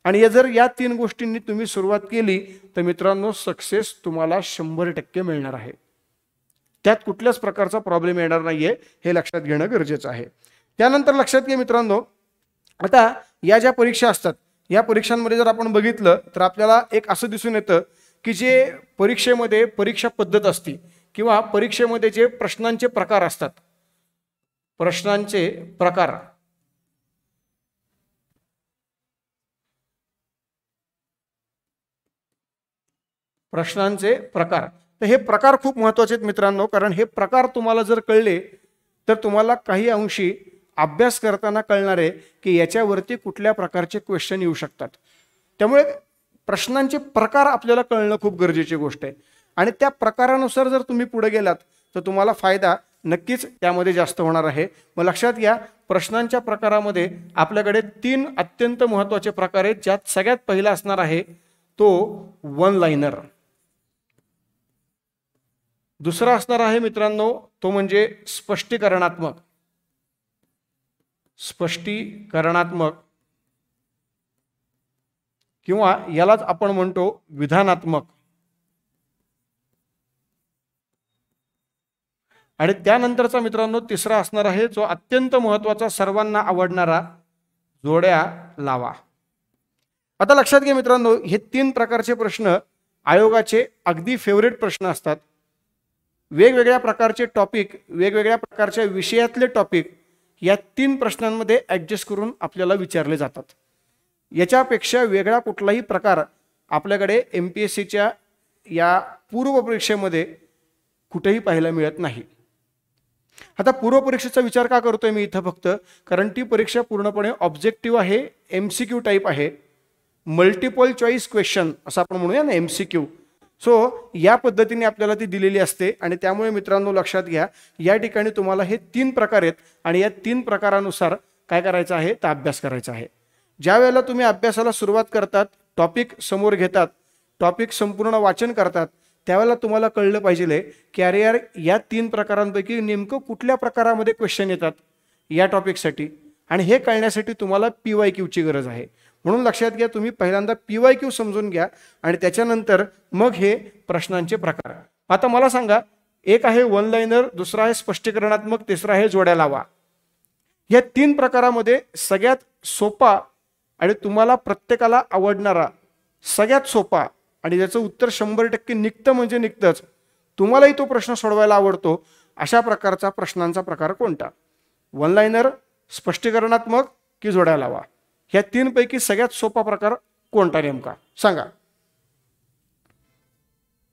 आणि जर या 3 गोष्टींनी तुम्ही सुरुवात केली तर मित्रांनो सक्सेस तुम्हाला 100% मिळणार आहे. त्यात कुठल्याच प्रकारचा प्रॉब्लेम येणार नाहीये, हे लक्षात घेणं गरजेचं आहे. त्यानंतर लक्षात घ्या मित्रांनो, आता या ज्या परीक्षा असतात, या परीक्षांमध्ये जर आपण बघितलं तर आपल्याला एक असं दिसून येतं की जे परीक्षेमध्ये परीक्षा पद्धत असते किंवा परीक्षेमध्ये जे प्रश्नांचे प्रकार असतात, प्रश्नांचे प्रकार, तर हे प्रकार खूप महत्त्वाचे आहेत मित्रांनो. कारण हे प्रकार तुम्हाला जर कळले तर तुम्हाला काही अंशी अभ्यास करताना कळणार आहे की याच्यावरती कुठल्या प्रकारचे क्वेश्चन येऊ शकतात. त्यामुळे प्रश्नांचे प्रकार आपल्याला कळणं खूप गरजेची गोष्ट आहे आणि त्या प्रकारानुसार जर तुम्ही पुढे गेलात तर तुम्हाला फायदा नक्कीच त्यामध्ये जास्त होणार आहे. मग लक्षात घ्या, प्रश्नांच्या प्रकारामध्ये आपल्याकडे 3 अत्यंत महत्त्वाचे प्रकार आहेत, ज्यात सगळ्यात पहिला असणार आहे तो 1 लाइनर. दुसरा असणार आहे मित्रांनो तो म्हणजे स्पष्टीकरणात्मक किंवा यालाच आपण म्हणतो विधानात्मक. आणि त्यानंतरचा मित्रांनो तिसरा असणार आहे जो अत्यंत महत्त्वाचा, सर्वांना आवडणारा, जोड्या लावा. आता लक्षात घ्या मित्रांनो, हे 3 प्रकारचे प्रश्न आयोगाचे अगदी फेवरेट प्रश्न असतात. वेगवेगळ्या प्रकारचे टॉपिक, वेगवेगळ्या प्रकारच्या विषयातले टॉपिक या 3 प्रश्नांमध्ये ॲडजस्ट करून आपल्याला विचारले जातात. याच्यापेक्षा वेगळा कुठलाही प्रकार आपल्याकडे MPSCच्या या पूर्वपरीक्षेमध्ये कुठेही पाहायला मिळत नाही. आता पूर्वपरीक्षेचा विचार का करतोय मी इथं फक्त, कारण ती परीक्षा पूर्णपणे ऑब्जेक्टिव्ह आहे, MCQ टाईप आहे, मल्टिपल चॉईस क्वेश्चन असं आपण म्हणूया ना, MCQ. सो या पद्धतीने आपल्याला ती दिलेली असते आणि त्यामुळे मित्रांनो लक्षात घ्या, या ठिकाणी तुम्हाला हे 3 प्रकार आहेत आणि या 3 प्रकारानुसार काय करायचं आहे तर अभ्यास करायचा आहे. ज्या वेळेला तुम्ही अभ्यासाला सुरुवात करतात, टॉपिक समोर घेतात, टॉपिक संपूर्ण वाचन करतात, त्यावेळेला तुम्हाला कळलं पाहिजे की अरे यार या 3 प्रकारांपैकी नेमकं कुठल्या प्रकारामध्ये क्वेश्चन येतात या टॉपिकसाठी, आणि हे कळण्यासाठी तुम्हाला PYQची गरज आहे. म्हणून लक्षात घ्या, तुम्ही पहिल्यांदा PYQ समजून घ्या आणि त्याच्यानंतर मग हे प्रश्नांचे प्रकार. आता मला सांगा, एक आहे वन लाइनर, दुसरा आहे स्पष्टीकरणात्मक, तिसरा आहे जोड्या लावा. या 3 प्रकारामध्ये सगळ्यात सोपा आणि तुम्हाला प्रत्येकाला आवडणारा, सगळ्यात सोपा आणि ज्याचं उत्तर 100% निघतं म्हणजे निघतंच, तुम्हालाही तो प्रश्न सोडवायला आवडतो, अशा प्रकारचा प्रश्नांचा प्रकार कोणता? वन लाइनर, स्पष्टीकरणात्मक की जोड्या लावा? ह्या 3 पैकी सगळ्यात सोपा प्रकार कोणता नेमका सांगा.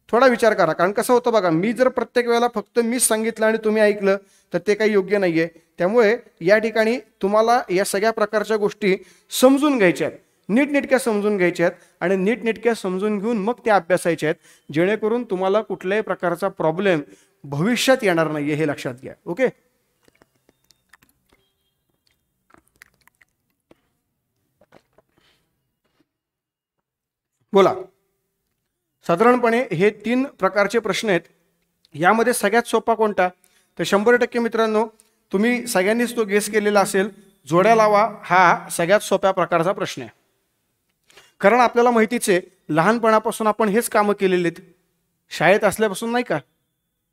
थोडा विचार करा, कारण कसं होतं बघा, मी जर प्रत्येक वेळेला फक्त मीच सांगितलं आणि तुम्ही ऐकलं तर ते काही योग्य नाहीये. त्यामुळे या ठिकाणी तुम्हाला या सगळ्या प्रकारच्या गोष्टी समजून घ्यायच्या आहेत, नीटनेटक्या समजून घ्यायच्या आहेत आणि नीटनेटक्या समजून घेऊन मग त्या अभ्यासायच्या आहेत, जेणेकरून तुम्हाला कुठल्याही प्रकारचा प्रॉब्लेम भविष्यात येणार नाहीये, हे लक्षात घ्या. ओके, बोला. साधारणपणे हे 3 प्रकारचे प्रश्न आहेत. यामध्ये सगळ्यात सोपा कोणता? तर 100% मित्रांनो तुम्ही सगळ्यांनीच तो गेस केलेला असेल, जोड्या लावा हा सगळ्यात सोप्या प्रकारचा प्रश्न आहे. कारण आपल्याला माहितीच आहे, लहानपणापासून आपण हेच कामं केलेले आहेत, शाळेत असल्यापासून नाही का,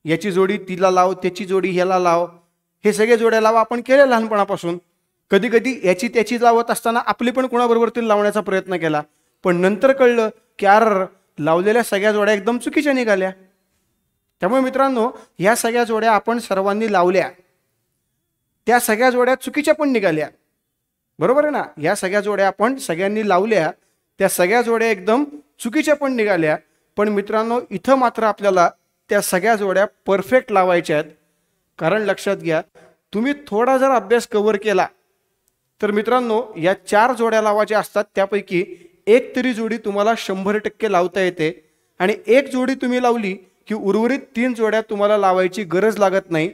याची जोडी तिला लाव, त्याची जोडी ह्याला लाव, हे सगळे जोड्या लावा आपण केले लहानपणापासून. कधी कधी याची त्याची लावत असताना आपली पण कोणाबरोबर ती लावण्याचा प्रयत्न केला, पण नंतर कळलं की यार लावलेल्या सगळ्या जोड्या एकदम चुकीच्या निघाल्या. त्यामुळे मित्रांनो ह्या सगळ्या जोड्या आपण सर्वांनी लावल्या, त्या सगळ्या जोड्या चुकीच्या पण निघाल्या, बरोबर आहे ना. या सगळ्या जोड्या आपण सगळ्यांनी लावल्या, त्या सगळ्या जोड्या एकदम चुकीच्या पण निघाल्या. पण मित्रांनो इथं मात्र आपल्याला त्या सगळ्या जोड्या परफेक्ट लावायच्या आहेत. कारण लक्षात घ्या, तुम्ही थोडा जर अभ्यास कव्हर केला तर मित्रांनो या 4 जोड्या लावायच्या असतात, त्यापैकी एक तरी जोडी तुम्हाला 100% लावता येते आणि एक जोडी तुम्ही लावली की उर्वरित 3 जोड्या तुम्हाला लावायची गरज लागत नाही.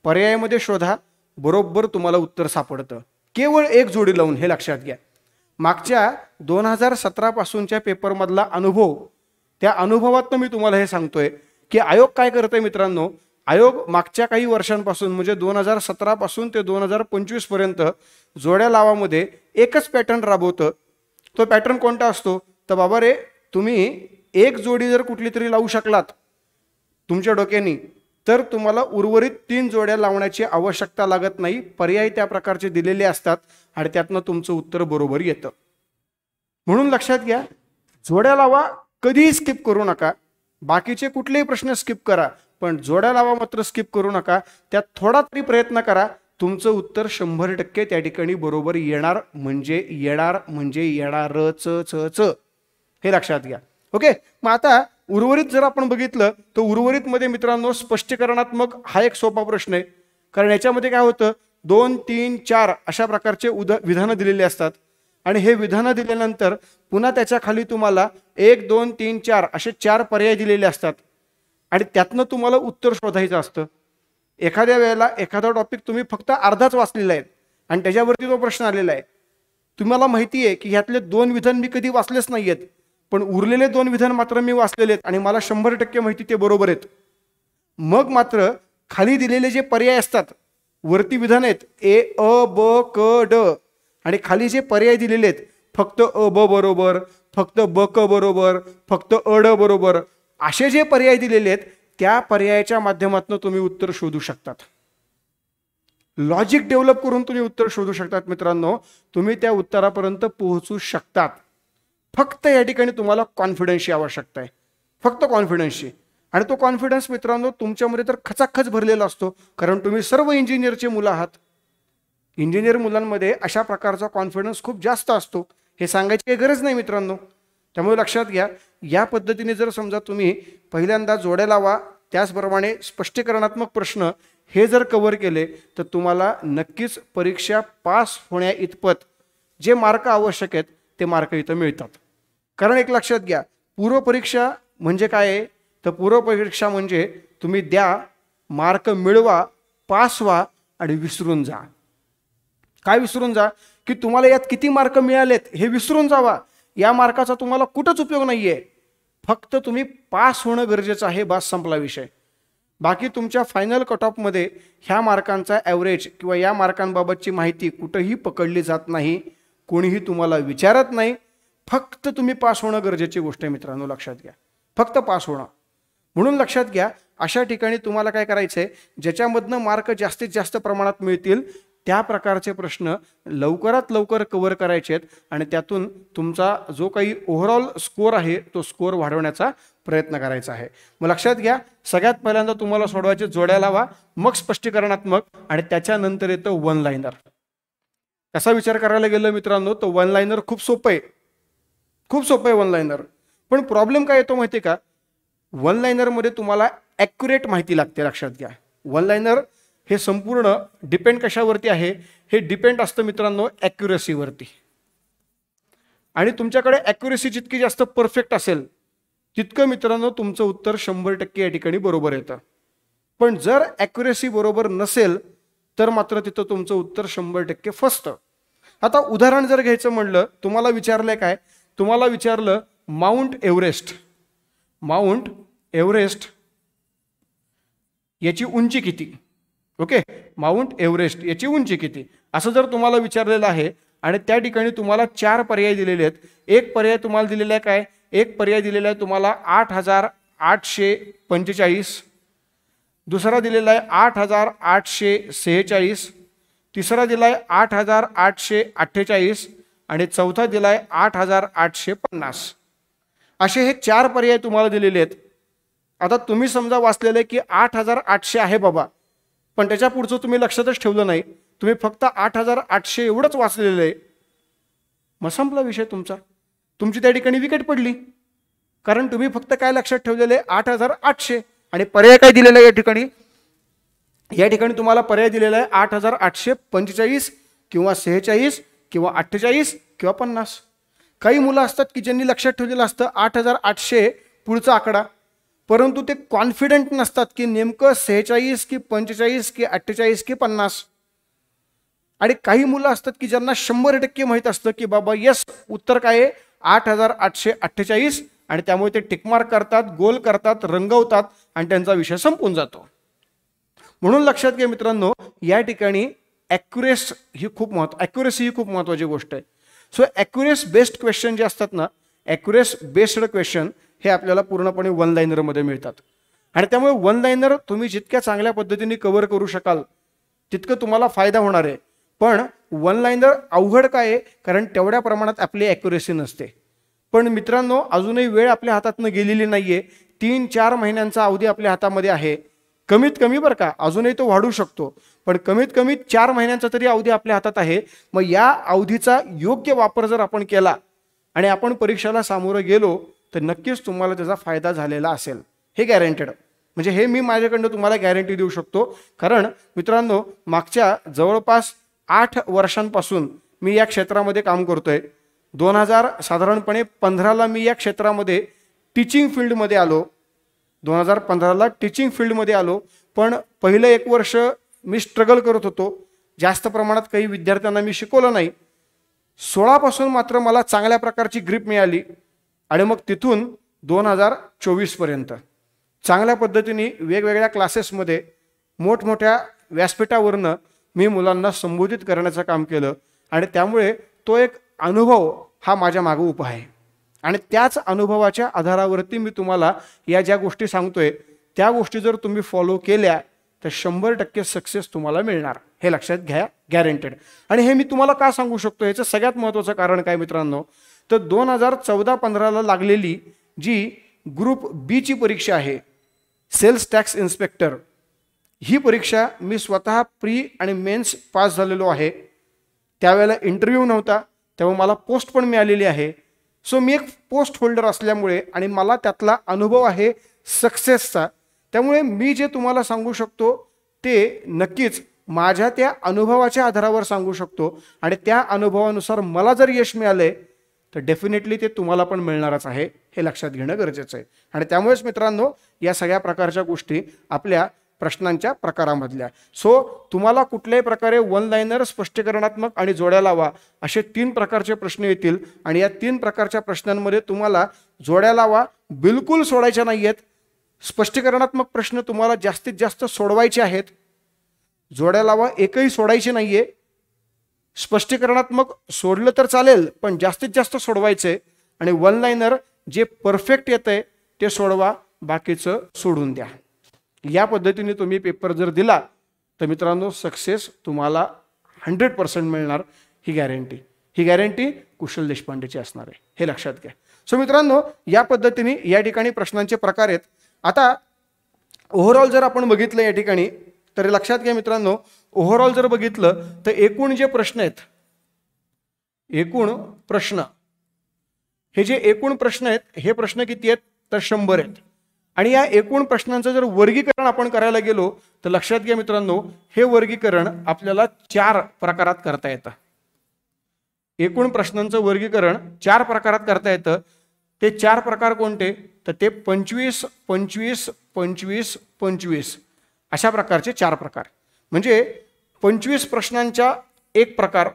पर्यायामध्ये शोधा, बरोबर तुम्हाला उत्तर सापडतं केवळ एक जोडी लावून, हे लक्षात घ्या. मागच्या 2017 पासूनच्या पेपरमधला अनुभव, त्या अनुभवातनं मी तुम्हाला हे सांगतोय की आयोग काय करतोय मित्रांनो. आयोग मागच्या काही वर्षांपासून म्हणजे 2017 पासून ते 2025 पर्यंत जोड्या लावामध्ये एकच पॅटर्न राबवतं. तो पॅटर्न कोणता असतो तर बाबा रे, तुम्ही एक जोडी जर कुठली तरी लावू शकलात तुमच्या डोक्यानी तर तुम्हाला उर्वरित 3 जोड्या लावण्याची आवश्यकता लागत नाही. पर्याय त्या प्रकारचे दिलेले असतात आणि त्यातनं तुमचं उत्तर बरोबर येतं. म्हणून लक्षात घ्या, जोड्या लावा कधीही स्किप करू नका. बाकीचे कुठलेही प्रश्न स्किप करा, पण जोड्या लावा मात्र स्किप करू नका. त्यात थोडा तरी प्रयत्न करा, तुमचं उत्तर 100% त्या ठिकाणी बरोबर येणार म्हणजे येणारच, हे लक्षात घ्या. ओके, मग आता उर्वरित जर आपण बघितलं तर उर्वरित मध्ये मित्रांनो स्पष्टीकरणात्मक हा एक सोपा प्रश्न आहे. कारण याच्यामध्ये काय होतं, 2, 3, 4 अशा प्रकारचे विधानं दिलेली असतात आणि हे विधानं दिल्यानंतर पुन्हा त्याच्या खाली तुम्हाला 1, 2, 3, 4 असे 4 पर्याय दिलेले असतात आणि त्यातनं तुम्हाला उत्तर शोधायचं असतं. एखाद्या वेळेला एखादा टॉपिक तुम्ही फक्त अर्धाच वाचलेला आहे आणि त्याच्यावरती तो प्रश्न आलेला आहे. तुम्हाला माहिती आहे की ह्यातले 2 विधान मी कधी वाचलेच नाही आहेत, पण उरलेले 2 विधान मात्र मी वाचलेले आहेत आणि मला 100% माहिती ते बरोबर आहेत. मग मात्र खाली दिलेले जे पर्याय असतात, वरती विधान आहेत ए अ ब क ड आणि खाली जे पर्याय दिलेले आहेत फक्त अ ब बरोबर, फक्त ब क बरोबर, फक्त अ ड बरोबर, असे जे पर्याय दिलेले आहेत त्या पर्यायाच्या माध्यमातून तुम्ही उत्तर शोधू शकतात. लॉजिक डेव्हलप करून तुम्ही उत्तर शोधू शकतात. मित्रांनो तुम्ही त्या उत्तरापर्यंत पोहोचू शकतात. फक्त या ठिकाणी तुम्हाला कॉन्फिडन्सची आवश्यकता आहे, फक्त कॉन्फिडन्सची. आणि तो कॉन्फिडन्स मित्रांनो तुमच्यामध्ये तर खचाखच भरलेला असतो, कारण तुम्ही सर्व इंजिनियरचे मुलं आहात. इंजिनियर मुलांमध्ये अशा प्रकारचा कॉन्फिडन्स खूप जास्त असतो, हे सांगायची काही गरज नाही मित्रांनो. त्यामुळे लक्षात घ्या, या पद्धतीने जर समजा तुम्ही पहिल्यांदा जोड्या लावा, त्याचप्रमाणे स्पष्टीकरणात्मक प्रश्न हे जर कव्हर केले तर तुम्हाला नक्कीच परीक्षा पास होण्या इतपत जे मार्क आवश्यक आहेत ते मार्क इथं मिळतात. कारण एक लक्षात घ्या, पूर्वपरीक्षा म्हणजे काय आहे, तर पूर्वपरीक्षा म्हणजे तुम्ही द्या, मार्क मिळवा, पास व्हा आणि विसरून जा. काय विसरून जा, की तुम्हाला यात किती मार्क मिळालेत हे विसरून जावा. या मार्काचा तुम्हाला कुठंच उपयोग नाही आहे. फक्त तुम्ही पास होणं गरजेचं आहे, बस संपला विषय. बाकी तुमच्या फायनल कट ऑफमध्ये ह्या मार्कांचा ॲव्हरेज किंवा या मार्कांबाबतची माहिती कुठंही पकडली जात नाही, कोणीही तुम्हाला विचारत नाही. फक्त तुम्ही पास होणं गरजेची गोष्ट आहे मित्रांनो, लक्षात घ्या, फक्त पास होणं. म्हणून लक्षात घ्या, अशा ठिकाणी तुम्हाला काय करायचं आहे, ज्याच्यामधनं मार्क जास्तीत जास्त प्रमाणात मिळतील त्या प्रकारचे प्रश्न लवकरात लवकर कव्हर करायचे आहेत आणि त्यातून तुमचा जो काही ओव्हरऑल स्कोअर आहे तो स्कोअर वाढवण्याचा प्रयत्न करायचा आहे. मग लक्षात घ्या, सगळ्यात पहिल्यांदा तुम्हाला सोडवायचे जोड्या लावा, मग स्पष्टीकरणात्मक आणि त्याच्यानंतर येतं वन लाईनर. कसा विचार करायला गेलं मित्रांनो, तो वन लाईनर खूप सोपं आहे, खूप सोपं आहे वन लाईनर. पण प्रॉब्लेम काय येतो माहिती आहे का, वन लाईनरमध्ये तुम्हाला ॲक्युरेट माहिती लागते. लक्षात घ्या, वन लाईनर हे संपूर्ण डिपेंड कशावरती आहे, हे डिपेंड असतं मित्रांनो ॲक्युरेसीवरती. आणि तुमच्याकडे ॲक्युरेसी जितकी जास्त परफेक्ट असेल तितकं मित्रांनो तुमचं उत्तर 100% या ठिकाणी बरोबर येतं. पण जर ॲक्युरेसी बरोबर नसेल तर मात्र तिथं तुमचं उत्तर 100% फसतं. आता उदाहरण जर घ्यायचं म्हणलं, तुम्हाला विचारलंय काय, तुम्हाला विचारलं माउंट एव्हरेस्ट, माउंट एव्हरेस्ट याची उंची किती. ओके, माउंट एव्हरेस्ट याची उंची किती असं जर तुम्हाला विचारलेलं आहे आणि त्या ठिकाणी तुम्हाला 4 पर्याय दिलेले आहेत. एक पर्याय तुम्हाला दिलेला आहे काय, एक पर्याय दिलेला आहे तुम्हाला 8,845, दुसरा दिलेला आहे 8,846, तिसरा दिला आहे 8,848 आणि चौथा दिला आहे 8,850. असे हे 4 पर्याय तुम्हाला दिलेले आहेत. आता तुम्ही समजा वाचलेलं की 8,800 आहे बाबा, पण त्याच्या पुढचं तुम्ही लक्षातच ठेवलं नाही, तुम्ही फक्त 8,800 एवढंच वाचलेलं आहे. मग संपला विषय तुमचा, तुमची त्या ठिकाणी विकेट पडली. कारण तुम्ही फक्त काय लक्षात ठेवलेलं आहे 8,800 आणि पर्याय काय दिलेला आहे या ठिकाणी, या ठिकाणी तुम्हाला पर्याय दिलेला आहे 8,845 किंवा 46 किंवा 48 किंवा 50. काही मुलं असतात की ज्यांनी लक्षात ठेवलेलं असतं 8,800 पुढचा आकडा, परंतु ते कॉन्फिडंट नसतात की नेमकं 46 की 45 की 48 की 50. आणि काही मुलं असतात की ज्यांना 100% माहीत असतं की बाबा यस उत्तर काय आहे 8,848 आणि त्यामुळे ते टिकमार्क करतात, गोल करतात, रंगवतात आणि त्यांचा विषय संपून जातो. म्हणून लक्षात घ्या मित्रांनो, या ठिकाणी ॲक्युरेसी ही खूप महत्त्वाची गोष्ट आहे. सो ॲक्युरेस बेस्ड क्वेश्चन जे असतात ना, ॲक्युरेस बेस्ड क्वेश्चन हे आपल्याला पूर्णपणे वन लाईनरमध्ये मिळतात. आणि त्यामुळे वन लाईनर तुम्ही जितक्या चांगल्या पद्धतीने कव्हर करू शकाल तितकं तुम्हाला फायदा होणार आहे. पण वन लाईनर अवघड काय आहे, कारण तेवढ्या प्रमाणात आपली ॲक्युरेसी नसते. पण मित्रांनो, अजूनही वेळ आपल्या हातातनं गेलेली नाही आहे. 3-4 महिन्यांचा अवधी आपल्या हातामध्ये आहे, कमीत कमी बरं का, अजूनही तो वाढू शकतो, पण कमीत कमी 4 महिन्यांचा तरी अवधी आपल्या हातात आहे. मग या अवधीचा योग्य वापर जर आपण केला आणि आपण परीक्षेला सामोरं गेलो तर नक्कीच तुम्हाला त्याचा फायदा झालेला असेल, हे गॅरंटेड. म्हणजे हे मी माझ्याकडनं तुम्हाला गॅरंटी देऊ शकतो. कारण मित्रांनो, मागच्या जवळपास 8 वर्षांपासून मी या क्षेत्रामध्ये काम करतोय. 2000 साधारणपणे 15ला मी या क्षेत्रामध्ये टीचिंग फील्डमध्ये आलो. 2015ला टीचिंग फील्डमध्ये आलो. पण पहिलं 1 वर्ष मी स्ट्रगल करत होतो, जास्त प्रमाणात काही विद्यार्थ्यांना मी शिकवलं नाही. 16 पासून मात्र मला चांगल्या प्रकारची ग्रिप मिळाली आणि मग तिथून 2024 पर्यंत चांगल्या पद्धतीने वेगवेगळ्या क्लासेसमध्ये मोठमोठ्या व्यासपीठावरनं मी मुलांना संबोधित करण्याचं काम केलं. आणि त्यामुळे तो एक अनुभव हा माझ्या मागे उभा आहे. आणि त्याच अनुभवाच्या आधारावरती मी तुम्हाला या ज्या गोष्टी सांगतोय त्या गोष्टी जर तुम्ही फॉलो केल्या तर 100% सक्सेस तुम्हाला मिळणार, हे लक्षात घ्या, गॅरंटेड. आणि हे मी तुम्हाला का सांगू शकतो, याचं सगळ्यात महत्त्वाचं कारण काय मित्रांनो, तर 2014-15ला लागलेली जी ग्रुप बी ची परीक्षा आहे, सेल्स टॅक्स इन्स्पेक्टर, ही परीक्षा मी स्वतः प्री आणि मेन्स पास झालेलो आहे. त्यावेळेला इंटरव्ह्यू नव्हता, तेव्हा मला पोस्ट पण मिळालेली आहे. सो मी एक पोस्ट होल्डर असल्यामुळे आणि मला त्यातला अनुभव आहे सक्सेसचा, त्यामुळे मी जे तुम्हाला सांगू शकतो ते नक्कीच माझ्या त्या अनुभवाच्या आधारावर सांगू शकतो. आणि त्या अनुभवानुसार मला जर यश मिळाले तर डेफिनेटली ते तुम्हाला पण मिळणारच आहे, हे लक्षात घेणं गरजेचं आहे. आणि त्यामुळेच मित्रांनो या सगळ्या प्रकारच्या गोष्टी आपल्या प्रश्नांच्या प्रकारामधल्या. सो तुम्हाला कुठल्याही प्रकारे वन लाइनर, स्पष्टीकरणात्मक आणि जोड्या लावा असे 3 प्रकारचे प्रश्न येतील. आणि या 3 प्रकारच्या प्रश्नांमध्ये तुम्हाला जोड्या लावा बिलकुल सोडायच्या नाही आहेत. स्पष्टीकरणात्मक प्रश्न तुम्हाला जास्तीत जास्त सोडवायचे आहेत. जोड्या लावा एकही सोडायची नाहीये. स्पष्टीकरणात्मक सोडलं तर चालेल पण जास्तीत जास्त सोडवायचे. आणि वन लाइनर जे परफेक्ट येतंय ते सोडवा, बाकीचं सोडून द्या. या पद्धतीने तुम्ही पेपर जर दिला तर मित्रांनो सक्सेस तुम्हाला 100% मिळणार, ही गॅरंटी कुशल देशपांडेची असणार आहे, हे लक्षात घ्या. सो मित्रांनो या पद्धतीने या ठिकाणी प्रश्नांचे प्रकार आहेत. आता ओव्हरऑल जर आपण बघितलं या ठिकाणी तर लक्षात घ्या मित्रांनो, ओव्हरऑल जर बघितलं तर एकूण जे प्रश्न आहेत, एकूण प्रश्न हे जे एकूण प्रश्न आहेत हे प्रश्न किती आहेत तर 100 आहेत. आणि या एकूण प्रश्नांचं जर वर्गीकरण आपण करायला गेलो तर लक्षात घ्या मित्रांनो, हे वर्गीकरण आपल्याला 4 प्रकारात करता येतं. एकूण प्रश्नांचं वर्गीकरण 4 प्रकारात करता येतं. ते 4 प्रकार कोणते तर ते 25, 25, 25, 25 अशा प्रकारचे 4 प्रकार. म्हणजे 25 प्रश्नांचा एक प्रकार,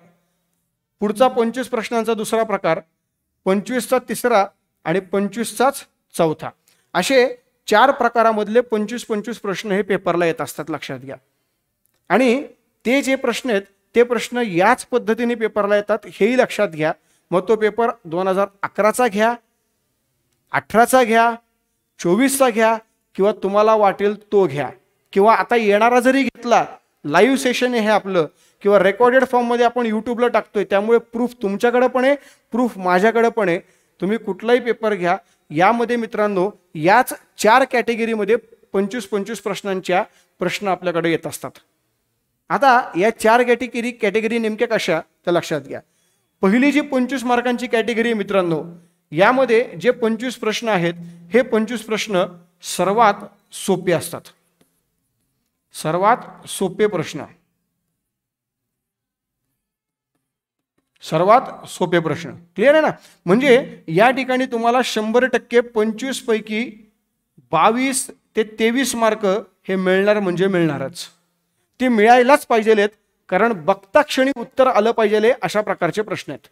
पुढचा 25 प्रश्नांचा दुसरा प्रकार, 25चा तिसरा आणि 25चाच चौथा, असे 4 प्रकारामधले 25-25 प्रश्न हे पेपरला येत असतात, लक्षात घ्या. आणि ते जे प्रश्न आहेत ते प्रश्न याच पद्धतीने पेपरला येतात, हेही लक्षात घ्या. मग तो पेपर 2011चा घ्या, 18चा घ्या, 24चा घ्या किंवा तुम्हाला वाटेल तो घ्या, किंवा आता येणारा जरी घेतला, लाईव्ह सेशन हे आपलं, किंवा रेकॉर्डेड फॉर्ममध्ये आपण यूट्यूबला टाकतोय, त्यामुळे प्रूफ तुमच्याकडे पण आहे, प्रूफ माझ्याकडे पण आहे. तुम्ही कुठलाही पेपर घ्या, यामध्ये मित्रांनो याच 4 कॅटेगरीमध्ये 25-25 प्रश्नांच्या प्रश्न आपल्याकडे येत असतात. आता या 4 कॅटेगरी नेमक्या कशा तर लक्षात घ्या. पहिली जी 25 मार्कांची कॅटेगरी आहे मित्रांनो, यामध्ये जे 25 प्रश्न आहेत हे 25 प्रश्न सर्वात सोपे असतात. सर्वात सोपे प्रश्न, सर्वात सोपे प्रश्न, क्लिअर आहे ना. म्हणजे या ठिकाणी तुम्हाला 100% 25 पैकी 22 ते 23 मार्क हे मिळणार म्हणजे मिळणारच. ते मिळायलाच पाहिजेत, कारण बघता क्षणी उत्तर आलं पाहिजे अशा प्रकारचे प्रश्न आहेत.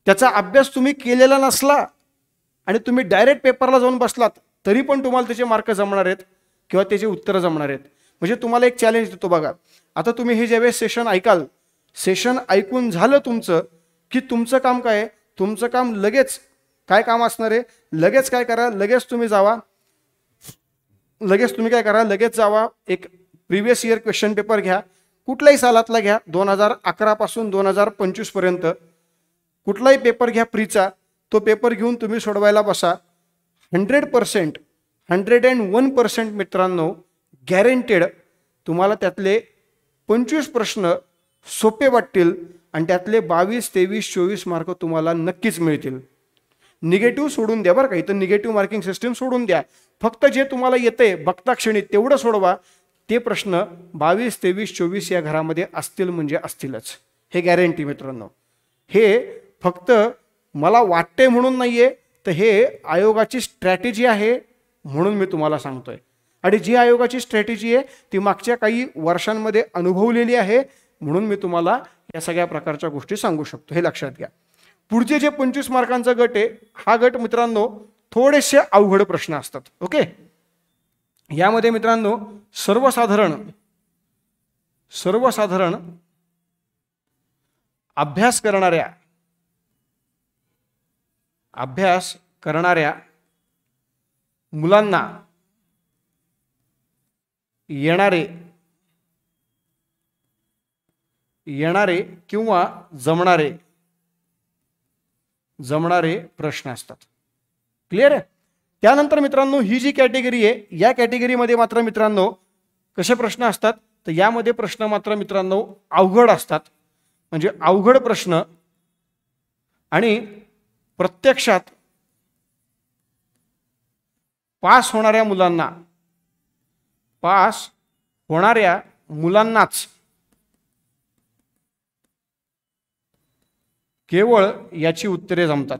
त्याचा अभ्यास तुम्ही केलेला नसला आणि तुम्ही डायरेक्ट पेपरला जाऊन बसलात तरी पण तुम्हाला त्याचे मार्क जमणार आहेत किंवा त्याचे उत्तरं जमणार आहेत. म्हणजे तुम्हाला एक चॅलेंज देतो बघा. आता तुम्ही हे ज्यावेळेस सेशन ऐकाल, सेशन ऐकून झालं तुमचं की तुमचं काम काय आहे, तुमचं काम लगेच काय काम असणार आहे, लगेच काय करा, लगेच तुम्ही जावा, लगेच तुम्ही काय करा, लगेच जावा एक प्रिव्हियस इयर क्वेश्चन पेपर घ्या, कुठल्याही सालातला घ्या, 2011 पासून 2025 पर्यंत कुठलाही पेपर घ्या फ्रीचा, तो पेपर घेऊन तुम्ही सोडवायला बसा. 100%, 101% मित्रांनो गॅरंटेड तुम्हाला त्यातले 25 प्रश्न सोपे वाटतील आणि त्यातले 22, 23, 24 मार्क तुम्हाला नक्कीच मिळतील. निगेटिव्ह सोडून द्या बरं का, इथं निगेटिव्ह मार्किंग सिस्टीम सोडून द्या. फक्त जे तुम्हाला येते बघता क्षणी तेवढं सोडवा. ते प्रश्न 22, 23, 24 या घरामध्ये असतील म्हणजे असतीलच, हे गॅरंटी मित्रांनो. हे फक्त मला वाटते म्हणून नाहीये, तर हे आयोगाची स्ट्रॅटेजी आहे म्हणून मी तुम्हाला सांगतोय. आणि जी आयोगाची स्ट्रॅटेजी आहे ती मागच्या काही वर्षांमध्ये अनुभवलेली आहे म्हणून मी तुम्हाला या सगळ्या प्रकारच्या गोष्टी सांगू शकतो, हे लक्षात घ्या. पुढचे जे 25 मार्कांचा गट आहे, हा गट मित्रांनो थोडेसे अवघड प्रश्न असतात. ओके, यामध्ये मित्रांनो सर्वसाधारण अभ्यास करणाऱ्या मुलांना येणारे किंवा जमणारे प्रश्न असतात. क्लिअर आहे. त्यानंतर मित्रांनो ही जी कॅटेगरी आहे, या कॅटेगरीमध्ये मात्र मित्रांनो कसे प्रश्न असतात तर यामध्ये प्रश्न मात्र मित्रांनो अवघड असतात, म्हणजे अवघड प्रश्न, आणि प्रत्यक्षात पास होणाऱ्या मुलांनाच केवळ याची उत्तरे जमतात.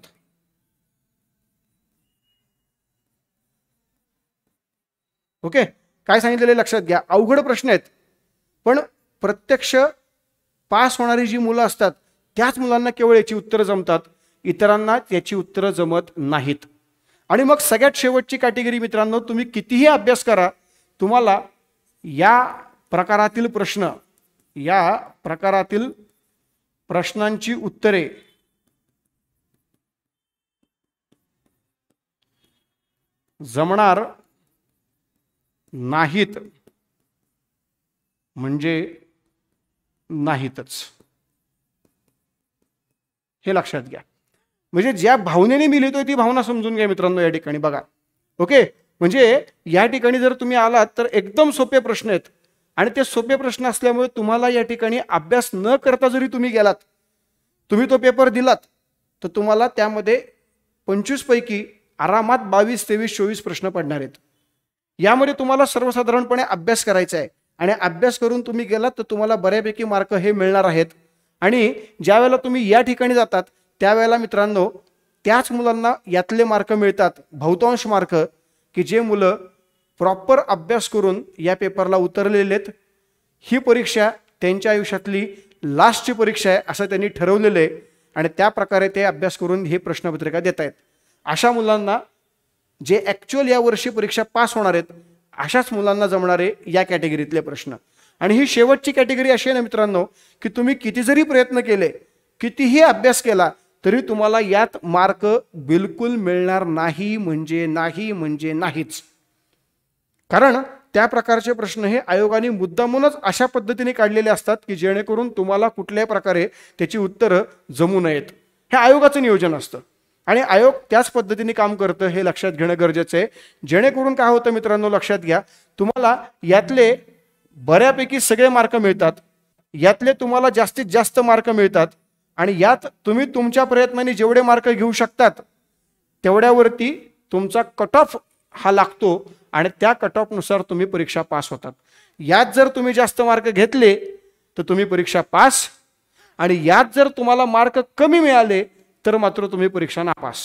ओके, काय सांगितलेले लक्षात घ्या. अवघड प्रश्न आहेत, पण प्रत्यक्ष पास होणारी जी मुलं असतात त्याच मुलांना केवळ याची उत्तरं जमतात, इतरांना याची उत्तरं जमत नाहीत. आणि मग सगळ्यात शेवटची कॅटेगरी मित्रांनो, तुम्ही कितीही अभ्यास करा, तुम्हाला या प्रकारातील प्रश्नांची उत्तरे जमणार नाहीत म्हणजे नाहीतच, हे लक्षात घ्या. म्हणजे ज्या भावनेने मी लिहितोय ती भावना समजून घ्या मित्रांनो या ठिकाणी. बघा, ओके, म्हणजे या ठिकाणी जर तुम्ही आलात तर एकदम सोपे प्रश्न आहेत, आणि ते सोपे प्रश्न असल्यामुळे तुम्हाला या ठिकाणी अभ्यास न करता जरी तुम्ही गेलात, तुम्ही तो पेपर दिलात, तर तुम्हाला त्यामध्ये 25 पैकी आरामात 22, 23, 24 प्रश्न पडणार आहेत. यामध्ये तुम्हाला सर्वसाधारणपणे अभ्यास करायचा आहे, आणि अभ्यास करून तुम्ही गेलात तर तुम्हाला बऱ्यापैकी मार्क हे मिळणार आहेत. आणि ज्या वेळेला तुम्ही या ठिकाणी जातात त्यावेळेला मित्रांनो त्याच मुलांना यातले मार्क मिळतात, बहुतांश मार्क, की जे मुलं प्रॉपर अभ्यास करून या पेपरला उतरलेले आहेत. ही परीक्षा त्यांच्या आयुष्यातली लास्टची परीक्षा आहे असं त्यांनी ठरवलेलं आहे, आणि त्या प्रकारे ते अभ्यास करून हे प्रश्नपत्रिका देत आहेत. अशा मुलांना, जे ॲक्च्युअल यावर्षी परीक्षा पास होणार आहेत, अशाच मुलांना जमणारे या कॅटेगरीतले प्रश्न. आणि ही शेवटची कॅटेगरी अशी आहे ना मित्रांनो, की तुम्ही किती जरी प्रयत्न केले, कितीही अभ्यास केला, तरी तुम्हाला यात मार्क बिलकुल मिळणार नाही म्हणजे नाहीच. कारण त्या प्रकारचे प्रश्न हे आयोगाने मुद्दामूनच अशा पद्धतीने काढलेले असतात की जेणेकरून तुम्हाला कुठल्याही प्रकारे त्याची उत्तरं जमू नयेत. हे आयोगाचं नियोजन असतं, आणि आयोग त्याच पद्धतीने काम करतं, हे लक्षात घेणं गरजेचं आहे. जेणेकरून काय होतं मित्रांनो, लक्षात घ्या, तुम्हाला यातले बऱ्यापैकी सगळे मार्क मिळतात, यातले तुम्हाला जास्तीत जास्त मार्क मिळतात, आणि यात तुम्ही तुमच्या प्रयत्नाने जेवढे मार्क घेऊ शकतात तेवढ्यावरती तुमचा कट ऑफ हा लागतो, आणि त्या कट ऑफनुसार तुम्ही परीक्षा पास होतात. यात जर तुम्ही जास्त मार्क घेतले तर तुम्ही परीक्षा पास, आणि यात जर तुम्हाला मार्क कमी मिळाले तर मात्र तुम्ही परीक्षा नापास.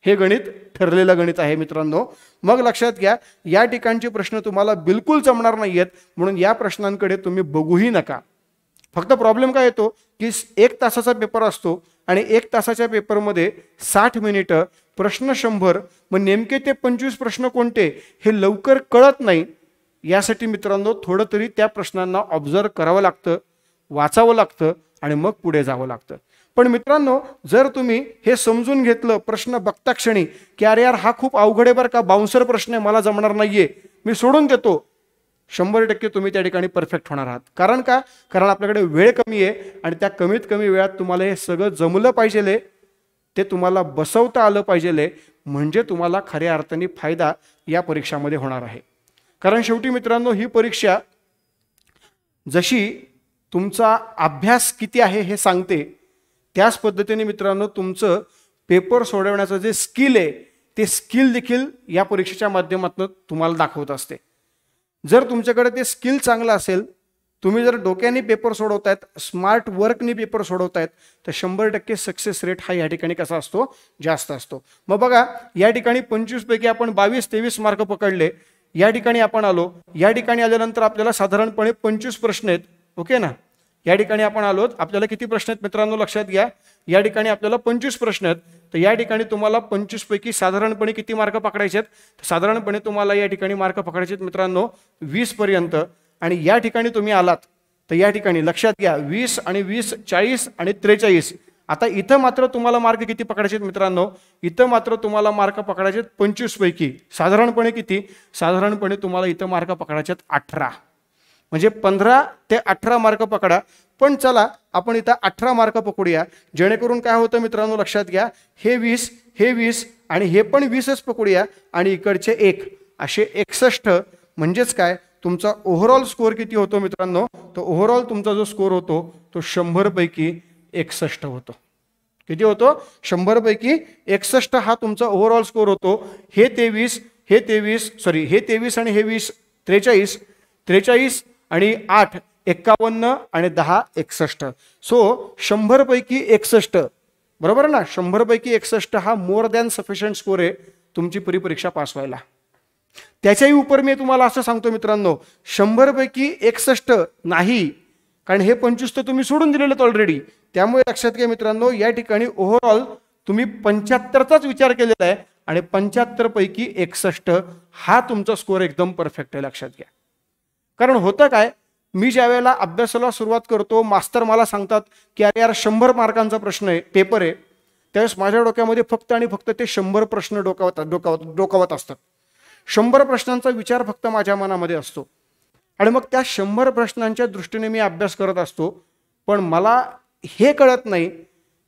हे गणित ठरलेलं गणित आहे मित्रांनो. मग लक्षात घ्या, या ठिकाणचे प्रश्न तुम्हाला बिलकुल जमणार नाही आहेत, म्हणून या प्रश्नांकडे तुम्ही बघूही नका. फक्त प्रॉब्लेम काय येतो की 1 तासाचा पेपर असतो, आणि 1 तासाच्या पेपरमध्ये 60 मिनिटं, प्रश्न 100, मग नेमके ते 25 प्रश्न कोणते हे लवकर कळत नाही. यासाठी मित्रांनो थोडं तरी त्या प्रश्नांना ऑब्झर्व करावं लागतं, वाचावं लागतं, आणि मग पुढे जावं लागतं. पण मित्रांनो जर तुम्ही हे समजून घेतलं प्रश्न बघता क्षणी की अरे यार हा खूप अवघड आहे बरं का, बाउन्सर प्रश्न आहे, मला जमणार नाहीये, मी सोडून देतो, 100% तुम्ही त्या ठिकाणी परफेक्ट होणार आहात. कारण का? कारण आपल्याकडे वेळ कमी आहे, आणि त्या कमीत कमी वेळात तुम्हाला हे सगळं जमलं पाहिजे, ते तुम्हाला बसवता आलं पाहिजे, म्हणजे तुम्हाला खऱ्या अर्थाने फायदा या परीक्षामध्ये होणार आहे. कारण शेवटी मित्रांनो ही परीक्षा जशी तुमचा अभ्यास किती आहे हे सांगते, त्याच पद्धतीने मित्रांनो तुमचं पेपर सोडवण्याचं जे स्किल आहे ते स्किल देखील या परीक्षेच्या माध्यमातून तुम्हाला दाखवत असते. जर तुमच्याकडे ते स्किल चांगलं असेल, तुम्ही जर डोक्याने पेपर सोडवतायत, स्मार्ट वर्कनी पेपर सोडवतायत, तर 100% सक्सेस रेट हा या ठिकाणी कसा असतो, जास्त असतो. मग बघा या ठिकाणी 25 पैकी आपण 22-23 मार्क पकडले. या ठिकाणी आपण आलो, या ठिकाणी आल्यानंतर आपल्याला साधारणपणे 25 प्रश्न आहेत. ओके ना, या ठिकाणी आपण आलोत, आपल्याला किती प्रश्न आहेत मित्रांनो लक्षात घ्या, या ठिकाणी आपल्याला 25 प्रश्न आहेत. तर या ठिकाणी तुम्हाला 25 पैकी साधारणपणे किती मार्क पकडायचे आहेत, साधारणपणे तुम्हाला या ठिकाणी मार्क पकडायचे आहेत मित्रांनो 20 पर्यंत. आणि या ठिकाणी तुम्ही आलात तर या ठिकाणी लक्षात घ्या 20 आणि 20 40 आणि 43. आता इथं मात्र तुम्हाला मार्क किती पकडायचे आहेत मित्रांनो, इथं मात्र तुम्हाला मार्क पकडायचे आहेत 25 पैकी साधारणपणे किती, साधारणपणे तुम्हाला इथं मार्क पकडायचे आहेत 18, म्हणजे 15 ते 18 मार्क पकडा. पण चला आपण इथं 18 मार्क पकडूया, जेणेकरून काय होतं मित्रांनो लक्षात घ्या, हे 20 हे 20 आणि हे पण 20च पकडूया, आणि इकडचे 1 असे 61, म्हणजेच काय तुमचा ओव्हरऑल स्कोअर किती होतो मित्रांनो, तो ओव्हरऑल तुमचा जो स्कोअर होतो तो 100 पैकी 61 होतो. किती होतो? 100 पैकी 61 हा तुमचा ओव्हरऑल स्कोअर होतो. हे 23 आणि हे 20 43, 43 आणि 8 51 आणि 10 61. सो 100 पैकी 61, बरोबर ना, 100 पैकी 61 हा मोर दॅन सफिशियंट स्कोर आहे तुमची परीक्षा पास व्हायला. त्याच्याही उपर मी तुम्हाला असं सांगतो मित्रांनो, 100 पैकी 61 नाही, कारण हे 25 तर तुम्ही सोडून दिलेले ऑलरेडी. त्यामुळे लक्षात घ्या मित्रांनो, या ठिकाणी ओव्हरऑल तुम्ही 75चाच विचार केलेला आहे आणि 75 पैकी 61 हा तुमचा स्कोअर एकदम परफेक्ट आहे, लक्षात घ्या. कारण होतं काय, मी ज्या वेळेला अभ्यासाला सुरुवात करतो, मास्तर मला सांगतात की अरे यार 100 मार्कांचा प्रश्न आहे, पेपर आहे, त्यावेळेस माझ्या डोक्यामध्ये फक्त आणि फक्त ते 100 प्रश्न डोकावत असतात. 100 प्रश्नांचा विचार फक्त माझ्या मनामध्ये असतो आणि मग त्या 100 प्रश्नांच्या दृष्टीने मी अभ्यास करत असतो. पण मला हे कळत नाही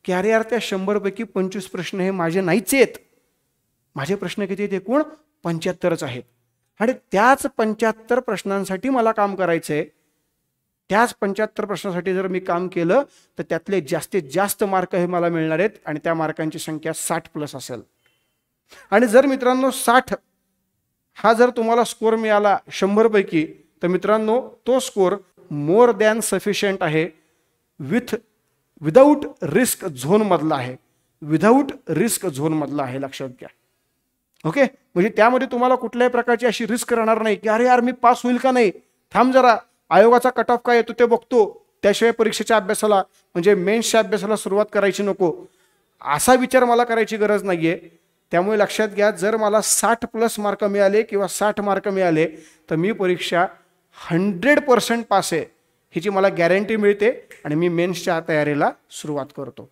की अरे यार त्या 100 पैकी 25 प्रश्न हे माझे नाहीच आहेत. माझे प्रश्न किती आहेत? एकूण 75च आहेत. आणि त्याच 75 प्रश्नांसाठी मला काम करायचं आहे. त्याच 75 प्रश्नासाठी जर मी काम केलं तर त्यातले जास्तीत जास्त मार्क हे मला मिळणार आहेत आणि त्या मार्कांची संख्या 60+ असेल. आणि जर मित्रांनो 60 हा जर तुम्हाला स्कोअर मिळाला 100 पैकी, तर मित्रांनो तो स्कोअर मोर दॅन सफिशियंट आहे, विदाऊट रिस्क झोन मधला आहे, विदाऊट रिस्क झोन मधला आहे, लक्षात घ्या. ओके, म्हणजे त्यामध्ये तुम्हाला कुठल्याही प्रकारची अशी रिस्क राहणार नाही की अरे यार मी पास होईल का नाही, थांब जरा आयोगाचा कट ऑफ काय येतो ते बघतो, त्याशिवाय परीक्षेच्या अभ्यासाला म्हणजे मेन्सच्या अभ्यासाला सुरुवात करायची नको, असा विचार मला करायची गरज नाहीये. त्यामुळे लक्षात घ्या, जर मला 60+ मार्क मिळाले किंवा 60 मार्क मिळाले तर मी परीक्षा 100% पास आहे ह्याची मला गॅरंटी मिळते आणि मी मेन्सच्या तयारीला सुरुवात करतो.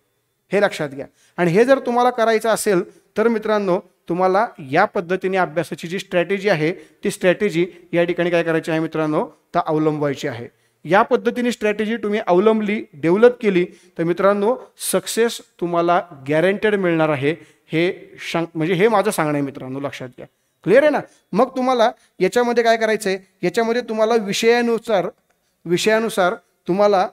हे लक्षात घ्या. आणि हे जर तुम्हाला करायचं असेल तर मित्रांनो तुम्हाला या पद्धतीने अभ्यासाची जी स्ट्रॅटेजी आहे ती स्ट्रॅटेजी या ठिकाणी काय करायची आहे मित्रांनो, तर अवलंबवायची आहे. या पद्धतीने स्ट्रॅटेजी तुम्ही अवलंबली, डेव्हलप केली तर मित्रांनो सक्सेस तुम्हाला गॅरंटेड मिळणार आहे. म्हणजे हे माझं सांगणं आहे मित्रांनो, लक्षात घ्या. क्लिअर आहे ना. मग तुम्हाला याच्यामध्ये काय करायचं आहे, याच्यामध्ये तुम्हाला विषयानुसार तुम्हाला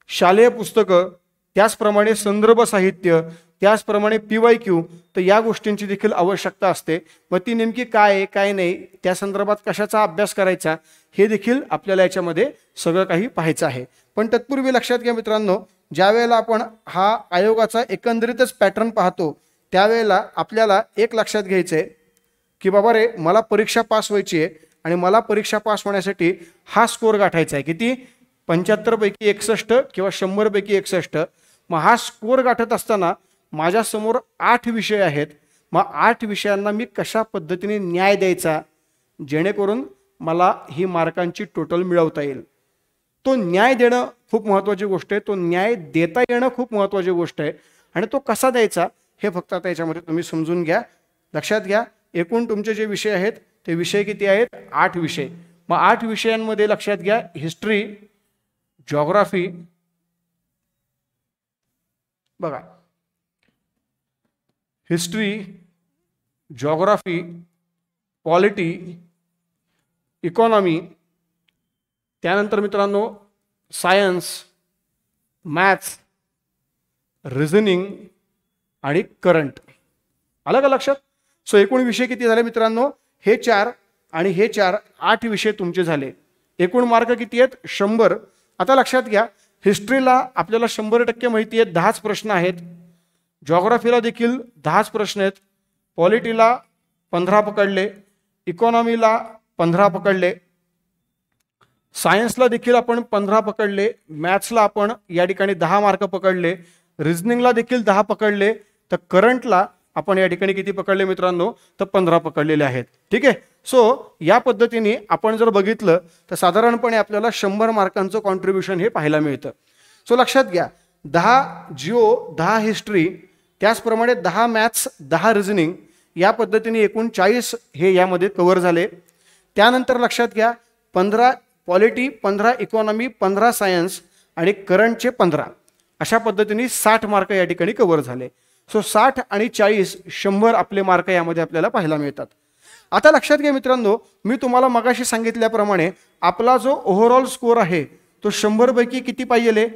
शालेय पुस्तकं, त्याचप्रमाणे संदर्भ साहित्य, त्याचप्रमाणे PYQ, तर या गोष्टींची देखील आवश्यकता असते. मग ती नेमकी काय आहे काय नाही, त्या संदर्भात कशाचा अभ्यास करायचा हे देखील आपल्याला याच्यामध्ये सगळं काही पाहायचं आहे. पण तत्पूर्वी लक्षात घ्या मित्रांनो, ज्या वेळेला आपण हा आयोगाचा एकंदरीतच पॅटर्न पाहतो त्यावेळेला आपल्याला एक लक्षात घ्यायचं आहे की बाबा रे मला परीक्षा पास व्हायची आहे आणि मला परीक्षा पास होण्यासाठी हा स्कोअर गाठायचा आहे. किती? 75 पैकी 61 किंवा 100 पैकी 61. मग हा स्कोअर गाठत असताना माझ्यासमोर 8 विषय आहेत. मग 8 विषयांना मी कशा पद्धतीने न्याय द्यायचा जेणेकरून मला ही मार्कांची टोटल मिळवता येईल. तो न्याय देणं खूप महत्त्वाची गोष्ट आहे, तो न्याय देता येणं खूप महत्त्वाची गोष्ट आहे. आणि तो कसा द्यायचा हे फक्त आता याच्यामध्ये तुम्ही समजून घ्या. लक्षात घ्या, एकूण तुमचे जे विषय आहेत ते विषय किती आहेत? 8 विषय. मग 8 विषयांमध्ये लक्षात घ्या, हिस्ट्री, जिओग्राफी, बघा हिस्ट्री, जिओग्राफी, पॉलिटी, इकॉनॉमी, त्यानंतर मित्रांनो सायन्स, मॅथ्स, रिझनिंग आणि करंट. आलं का लक्षात? सो एकूण विषय किती झाले मित्रांनो? हे 4 आणि हे 4, 8 विषय तुमचे झाले. एकूण मार्क किती आहेत? 100. आता लक्षात घ्या, हिस्ट्रीला आपल्याला 100% माहिती आहे, 10च प्रश्न आहेत. जिओग्राफीला देखील 10च प्रश्न आहेत. पॉलिटीला 15 पकडले, इकॉनॉमीला 15 पकडले, सायन्सला देखील आपण 15 पकडले, मॅथ्सला आपण या ठिकाणी 10 मार्क पकडले, रिझनिंगला देखील 10 पकडले, तर करंटला आपण या ठिकाणी किती पकडले मित्रांनो? तर 15 पकडलेले आहेत. ठीक आहे. सो या पद्धतीने आपण जर बघितलं तर साधारणपणे आपल्याला 100 मार्कांचं कॉन्ट्रीब्युशन हे पाहायला मिळतं. सो लक्षात घ्या, 10 जिओ, 10 हिस्ट्री, त्याचप्रमाणे 10 मॅथ्स, 10 रिझनिंग, या पद्धतीने एकूण 40 हे यामध्ये कव्हर झाले. त्यानंतर लक्षात घ्या, 15 पॉलिटी, 15 इकॉनॉमी, 15 सायन्स आणि करंटचे 15, अशा पद्धतीने 60 मार्क या ठिकाणी कव्हर झाले. सो 60 आणि 40, 100 आपले मार्क यामध्ये आपल्याला पाहायला मिळतात. आता लक्षात घ्या मित्रांनो, मी तुम्हाला मगाशी सांगितल्याप्रमाणे आपला जो ओव्हरऑल स्कोर आहे तो 100 पैकी किती पाहिजे,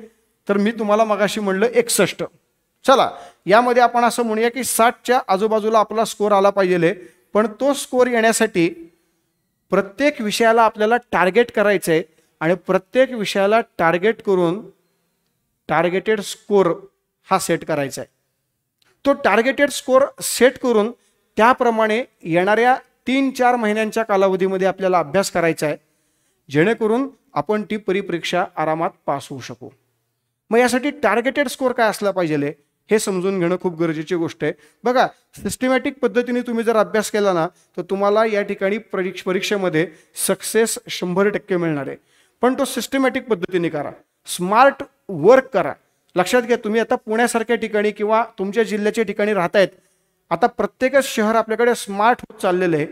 तर मी तुम्हाला मगाशी म्हणलं 61. चला यामध्ये आपण असं म्हणूया की 60च्या आजूबाजूला आपला स्कोर आला पाहिजे. पण तो स्कोर येण्यासाठी प्रत्येक विषयाला आपल्याला टार्गेट करायचं आहे आणि प्रत्येक विषयाला टार्गेट करून टार्गेटेड स्कोर हा सेट करायचा आहे. तो टार्गेटेड स्कोर सेट करून त्याप्रमाणे येणाऱ्या 3-4 महिन्यांच्या कालावधीमध्ये आपल्याला अभ्यास करायचा आहे, जेणेकरून आपण ती परिपरीक्षा आरामात पास होऊ शकू. मग यासाठी टार्गेटेड स्कोर काय असला पाहिजे हे समजून घेणं खूप गरजेची गोष्ट आहे. बघा, सिस्टमॅटिक पद्धतीने तुम्ही जर अभ्यास केला ना तर तुम्हाला या ठिकाणी परीक्षेमध्ये सक्सेस 100% मिळणार आहे. पण तो सिस्टमॅटिक पद्धतीने करा, स्मार्ट वर्क करा. लक्षात घ्या, तुम्ही आता पुण्यासारख्या ठिकाणी किंवा तुमच्या जिल्ह्याच्या ठिकाणी राहतायत. आता प्रत्येकच शहर आपल्याकडे स्मार्ट होत चाललेलं आहे.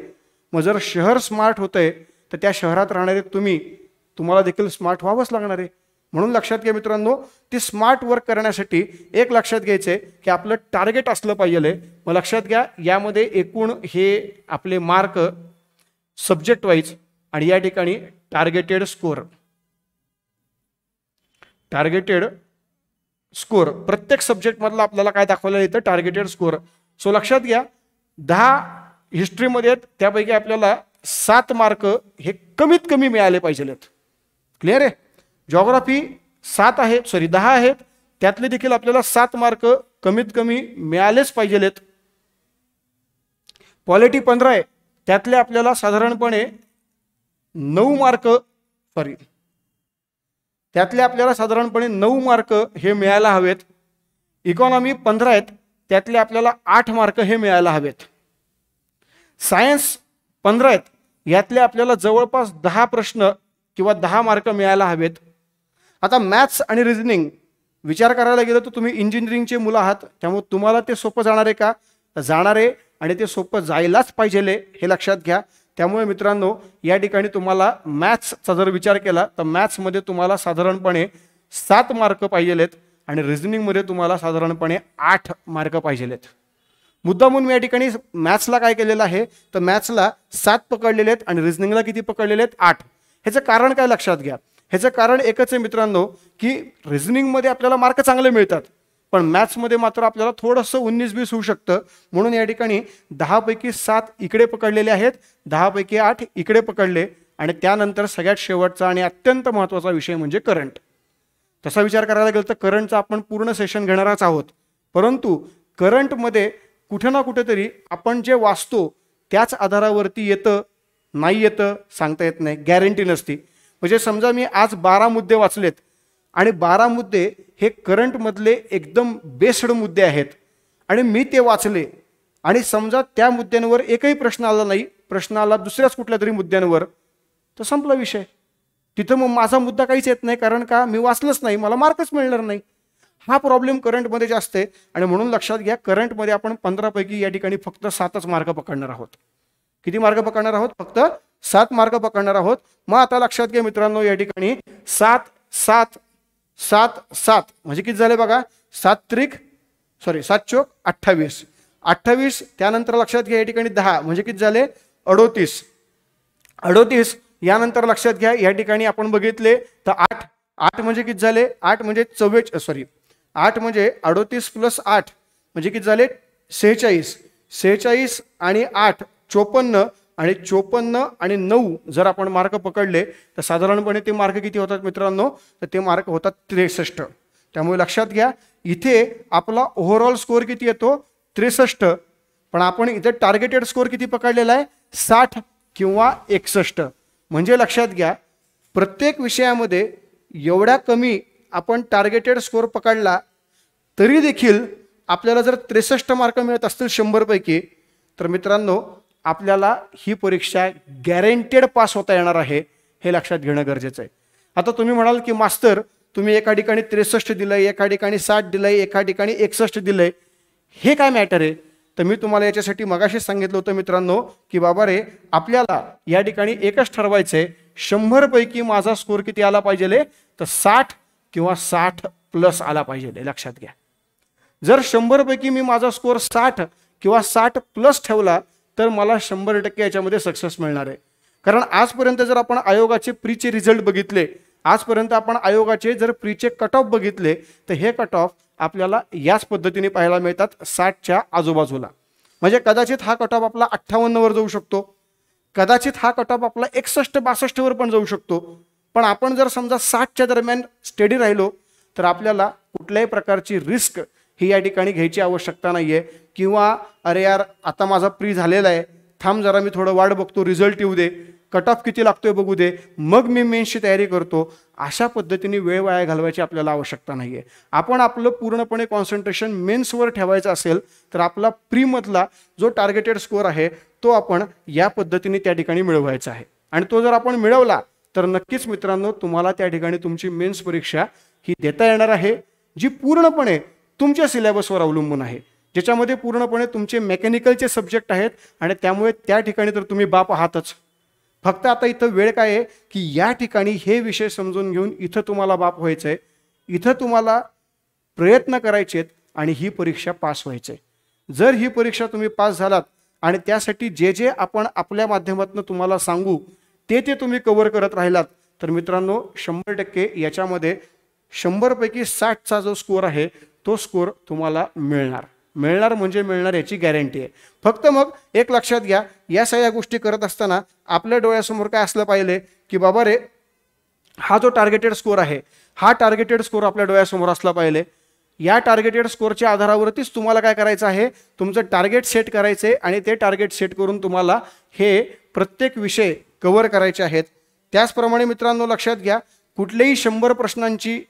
मग जर शहर स्मार्ट होतंय तर त्या शहरात राहणारे तुम्हाला देखील स्मार्ट व्हावंच लागणार आहे. म्हणून लक्षात घ्या मित्रांनो, ती स्मार्ट वर्क करण्यासाठी एक लक्षात घ्यायचं आहे की आपलं टार्गेट असलं पाहिजे. मग लक्षात घ्या, यामध्ये एकूण हे आपले मार्क सब्जेक्ट वाईज आणि या ठिकाणी टार्गेटेड स्कोर प्रत्येक सब्जेक्टमधला आपल्याला काय दाखवलं येतं, टार्गेटेड स्कोर. सो लक्षात घ्या, 10 हिस्ट्रीमध्ये आहेत, त्यापैकी आपल्याला 7 मार्क हे कमीत कमी मिळाले पाहिजेत. क्लिअर आहे? जॉग्राफी 10 आहेत, त्यातले देखील आपल्याला 7 मार्क कमीत कमी मिळालेच पाहिजेत. पॉलिटी 15 आहे, त्यातले आपल्याला साधारणपणे 9 मार्क हे मिळायला हवेत. इकॉनॉमी 15 आहेत, त्यातले आपल्याला 8 मार्क हे मिळायला हवेत. सायन्स 15 आहेत, यातले आपल्याला जवळपास 10 प्रश्न किंवा 10 मार्क मिळायला हवेत. आता मॅथ्स आणि रिझनिंग विचार करायला गेलं तर तुम्ही इंजिनिअरिंगचे मुलं आहात, त्यामुळे तुम्हाला ते सोपं जाणार आहे का? जाणार आहे, आणि ते सोपं जायलाच पाहिजे हे लक्षात घ्या. त्यामुळे मित्रांनो, या ठिकाणी तुम्हाला मॅथ्सचा जर विचार केला तर मॅथ्समध्ये तुम्हाला साधारणपणे 7 मार्क पाहिजेत आणि रिझनिंगमध्ये तुम्हाला साधारणपणे 8 मार्क पाहिजेत. मुद्दामून मी या ठिकाणी मॅथ्सला काय केलेलं आहे, तर मॅथ्सला 7 पकडलेले आहेत आणि रिझनिंगला किती पकडलेले आहेत, 8. ह्याचं कारण काय लक्षात घ्या. ह्याचं कारण एकच आहे मित्रांनो, की रिझनिंगमध्ये आपल्याला मार्क चांगले मिळतात, पण मॅथ्समध्ये मात्र आपल्याला थोडंसं 19-20 होऊ शकतं. म्हणून या ठिकाणी 10 पैकी 7 इकडे पकडलेले आहेत, 10 पैकी 8 इकडे पकडले, आणि त्यानंतर सगळ्यात शेवटचा आणि अत्यंत महत्त्वाचा विषय म्हणजे करंट. तसा विचार करायला गेलं तर करंटचा आपण पूर्ण सेशन घेणारच आहोत, परंतु करंटमध्ये कुठे ना कुठेतरी आपण जे वाचतो त्याच आधारावरती येतं नाही येतं सांगता येत नाही, गॅरंटी नसती. म्हणजे समजा मी आज 12 मुद्दे वाचलेत आणि 12 मुद्दे हे करंटमधले एकदम बेस्ड मुद्दे आहेत आणि मी ते वाचले आणि समजा त्या मुद्द्यांवर एकही प्रश्न आला नाही, प्रश्न आला दुसऱ्याच कुठल्या तरी मुद्द्यांवर, तर संपला विषय. तिथं मग माझा मुद्दा काहीच येत नाही, कारण का मी वाचलंच नाही, मला मार्कच मिळणार नाही. हा प्रॉब्लेम करंटमध्ये जास्त आहे. आणि म्हणून लक्षात घ्या, करंटमध्ये आपण 15 पैकी या ठिकाणी फक्त 7च मार्क पकडणार आहोत. किती मार्क पकडणार आहोत? फक्त 7 मार्क पकडणार आहोत. मग आता लक्षात घ्या मित्रांनो, या ठिकाणी 7 7 7 7 म्हणजे किती झाले बघा, 7 चोक 28, 28. त्यानंतर लक्षात घ्या या ठिकाणी 10 म्हणजे किती झाले, 38, 38. यानंतर लक्षात घ्या या ठिकाणी आपण बघितले तर 8, 8 म्हणजे किती झाले, 8 म्हणजे 8 म्हणजे 38 + 8 म्हणजे किती झाले, 46, 46 आणि 8 54, आणि 54 आणि 9 जर आपण मार्क पकडले तर साधारणपणे ते मार्क किती होतात मित्रांनो, तर ते मार्क होतात 63. त्यामुळे लक्षात घ्या, इथे आपला ओव्हरऑल स्कोर किती येतो, 63, पण आपण इथे टार्गेटेड स्कोर किती पकडलेला आहे, 60 किंवा 61. म्हणजे लक्षात घ्या, प्रत्येक विषयामध्ये एवढ्या कमी आपण टार्गेटेड स्कोर पकडला तरी देखील आपल्याला जर 63 मार्क मिळत असतील 100 पैकी, तर मित्रांनो आपल्याला ही परीक्षा गॅरंटेड पास होता येणार आहे, हे लक्षात घेणं गरजेचं आहे. आता तुम्ही म्हणाल की मास्तर तुम्ही एका ठिकाणी 63 दिलंय, एका ठिकाणी 60 दिलंय, एका ठिकाणी 61 दिलंय, हे काय मॅटर आहे? तर मी तुम्हाला याच्यासाठी मगाशीच सांगितलं होतं मित्रांनो की बाबा रे, आपल्याला या ठिकाणी एकच ठरवायचंय, 100 पैकी माझा स्कोर किती आला पाहिजे, तर 60 किंवा 60+ आला पाहिजे. लक्षात घ्या, जर 100 पैकी मी माझा स्कोर 60 किंवा 60+ ठेवला तर मला 100% याच्यामध्ये सक्सेस मिळणार आहे. कारण आजपर्यंत जर आपण आयोगाचे प्रीचे रिझल्ट बघितले, आजपर्यंत आपण आयोगाचे जर प्रीचे कट ऑफ बघितले, तर हे कट ऑफ आपल्याला याच पद्धतीने पाहायला मिळतात 60च्या आजूबाजूला. म्हणजे कदाचित हा कट ऑफ आपला 58 वर जाऊ शकतो, कदाचित हा कट ऑफ आपला 61-62 वर पण जाऊ शकतो. पण आपण जर समजा 60च्या दरम्यान स्टेडी राहिलो तर आपल्याला कुठल्याही प्रकारची रिस्क ही या ठिकाणी घ्यायची आवश्यकता नाहीये. किंवा अरे यार आता माझा प्री झालेला आहे, थांब जरा मी थोडं वाट बघतो, रिझल्ट येऊ दे, कट ऑफ किती लागतोय बघू दे, मग मी मेन्सची तयारी करतो, अशा पद्धतीने वेळ वाया घालवायची आपल्याला आवश्यकता नाहीये. आपण आपलं पूर्णपणे कॉन्सन्ट्रेशन मेन्सवर ठेवायचं असेल तर आपला प्रीमधला जो टार्गेटेड स्कोअर आहे तो आपण या पद्धतीने त्या ठिकाणी मिळवायचा आहे. आणि तो जर आपण मिळवला तर नक्कीच मित्रांनो तुम्हाला त्या ठिकाणी तुमची मेन्स परीक्षा ही देता येणार आहे, जी पूर्णपणे तुमच्या सिलेबसवर अवलंबून आहे, ज्याच्यामध्ये पूर्णपणे तुमचे मेकॅनिकलचे सब्जेक्ट आहेत. आणि त्यामुळे त्या ठिकाणी तर तुम्ही बाप आहातच. फक्त आता इथं वेळ काय आहे की या ठिकाणी हे विषय समजून घेऊन इथं तुम्हाला बाप व्हायचं आहे, इथं तुम्हाला प्रयत्न करायचे आहेत आणि ही परीक्षा पास व्हायचं आहे. जर ही परीक्षा तुम्ही पास झालात आणि त्यासाठी जे जे आपण आपल्या माध्यमातून तुम्हाला सांगू ते तुम्ही कव्हर करत राहिलात तर मित्रांनो 100% याच्यामध्ये 100 पैकी 60चा जो स्कोअर आहे तो स्कोअर तुम्हाला मिळणार म्हणजे मिळणार याची गॅरंटी आहे. फक्त मग एक लक्षात घ्या, या सगळ्या गोष्टी करत असताना आपल्या डोळ्यासमोर काय असलं पाहिजे की बाबा रे हा जो टार्गेटेड स्कोअर आहे हा टार्गेटेड स्कोअर आपल्या डोळ्यासमोर असला पाहिजे. या टार्गेटेड स्कोअरच्या आधारावरतीच तुम्हाला काय करायचं आहे, तुमचं टार्गेट सेट करायचं आहे आणि ते टार्गेट सेट करून तुम्हाला हे प्रत्येक विषय कव्हर करायचे आहेत. त्याचप्रमाणे मित्रांनो लक्षात घ्या, कुठलेही 100 प्रश्नांची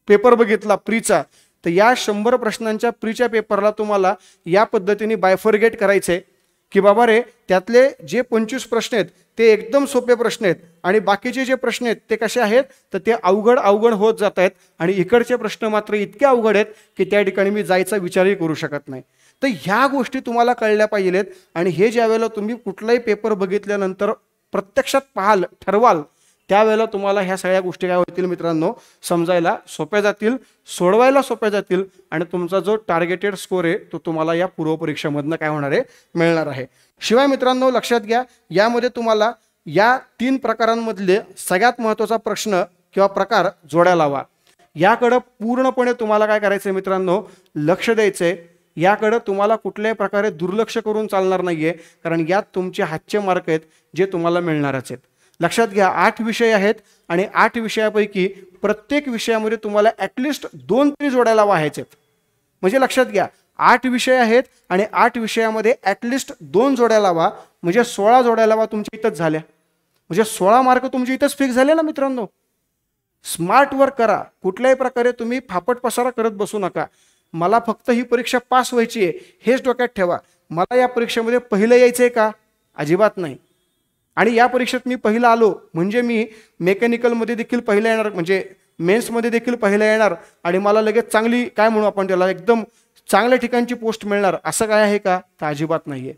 पेपर बघितला प्रीचा तर या 100 प्रश्नांच्या प्रीच्या पेपरला तुम्हाला या पद्धतीने बायफर्गेट करायचे की बाबा रे त्यातले जे 25 प्रश्न आहेत ते एकदम सोपे प्रश्न आहेत आणि बाकीचे जे प्रश्न आहेत ते कसे आहेत तर ते अवघड होत जात आहेत आणि इकडचे प्रश्न मात्र इतके अवघड आहेत की त्या ठिकाणी मी जायचा विचारही करू शकत नाही. तर ह्या गोष्टी तुम्हाला कळल्या पाहिजेत. आणि हे ज्या वेळेला तुम्ही कुठलाही पेपर बघितल्यानंतर प्रत्यक्षात पाहाल ठरवाल त्यावेळेला तुम्हाला ह्या सगळ्या गोष्टी काय होतील मित्रांनो, समजायला सोप्या जातील, सोडवायला सोप्या जातील आणि तुमचा जो टार्गेटेड स्कोअर आहे तो तुम्हाला या पूर्वपरीक्षेमधनं काय होणार आहे, मिळणार आहे. शिवाय मित्रांनो लक्षात घ्या, यामध्ये तुम्हाला या 3 प्रकारांमधले सगळ्यात महत्त्वाचा प्रश्न किंवा प्रकार जोड्या लावा. याकडं पूर्णपणे तुम्हाला काय करायचं आहे मित्रांनो, लक्ष द्यायचं आहे. याकडं तुम्हाला कुठल्याही प्रकारे दुर्लक्ष करून चालणार नाहीये, कारण यात तुमचे हातचे मार्क आहेत जे तुम्हाला मिळणारच आहेत. लक्षात घ्या 8 विषय आहेत आणि 8 विषयापैकी प्रत्येक विषयामध्ये तुम्हाला ॲटलिस्ट 2 तरी जोड्या लावा आहेत. म्हणजे लक्षात घ्या 8 विषय आहेत आणि 8 विषयामध्ये ॲटलिस्ट 2 जोड्या लावा, म्हणजे 16 जोड्या लावा तुमच्या इथंच झाल्या, म्हणजे 16 मार्क तुमचे इथंच फिक्स झाले ना मित्रांनो. स्मार्ट वर्क करा, कुठल्याही प्रकारे तुम्ही फापट पसारा करत बसू नका. मला फक्त ही परीक्षा पास व्हायची आहे हेच डोक्यात ठेवा. मला या परीक्षेमध्ये पहिलं यायचं आहे का, अजिबात नाही. आणि या परीक्षेत मी पहिला आलो म्हणजे मी मेकॅनिकलमध्ये देखील पहिला येणार, म्हणजे मेन्समध्ये देखील पहिला येणार आणि मला लगेच चांगली काय म्हणू आपण त्याला एकदम चांगल्या ठिकाणची पोस्ट मिळणार, असं काय आहे का, तर अजिबात नाही आहे.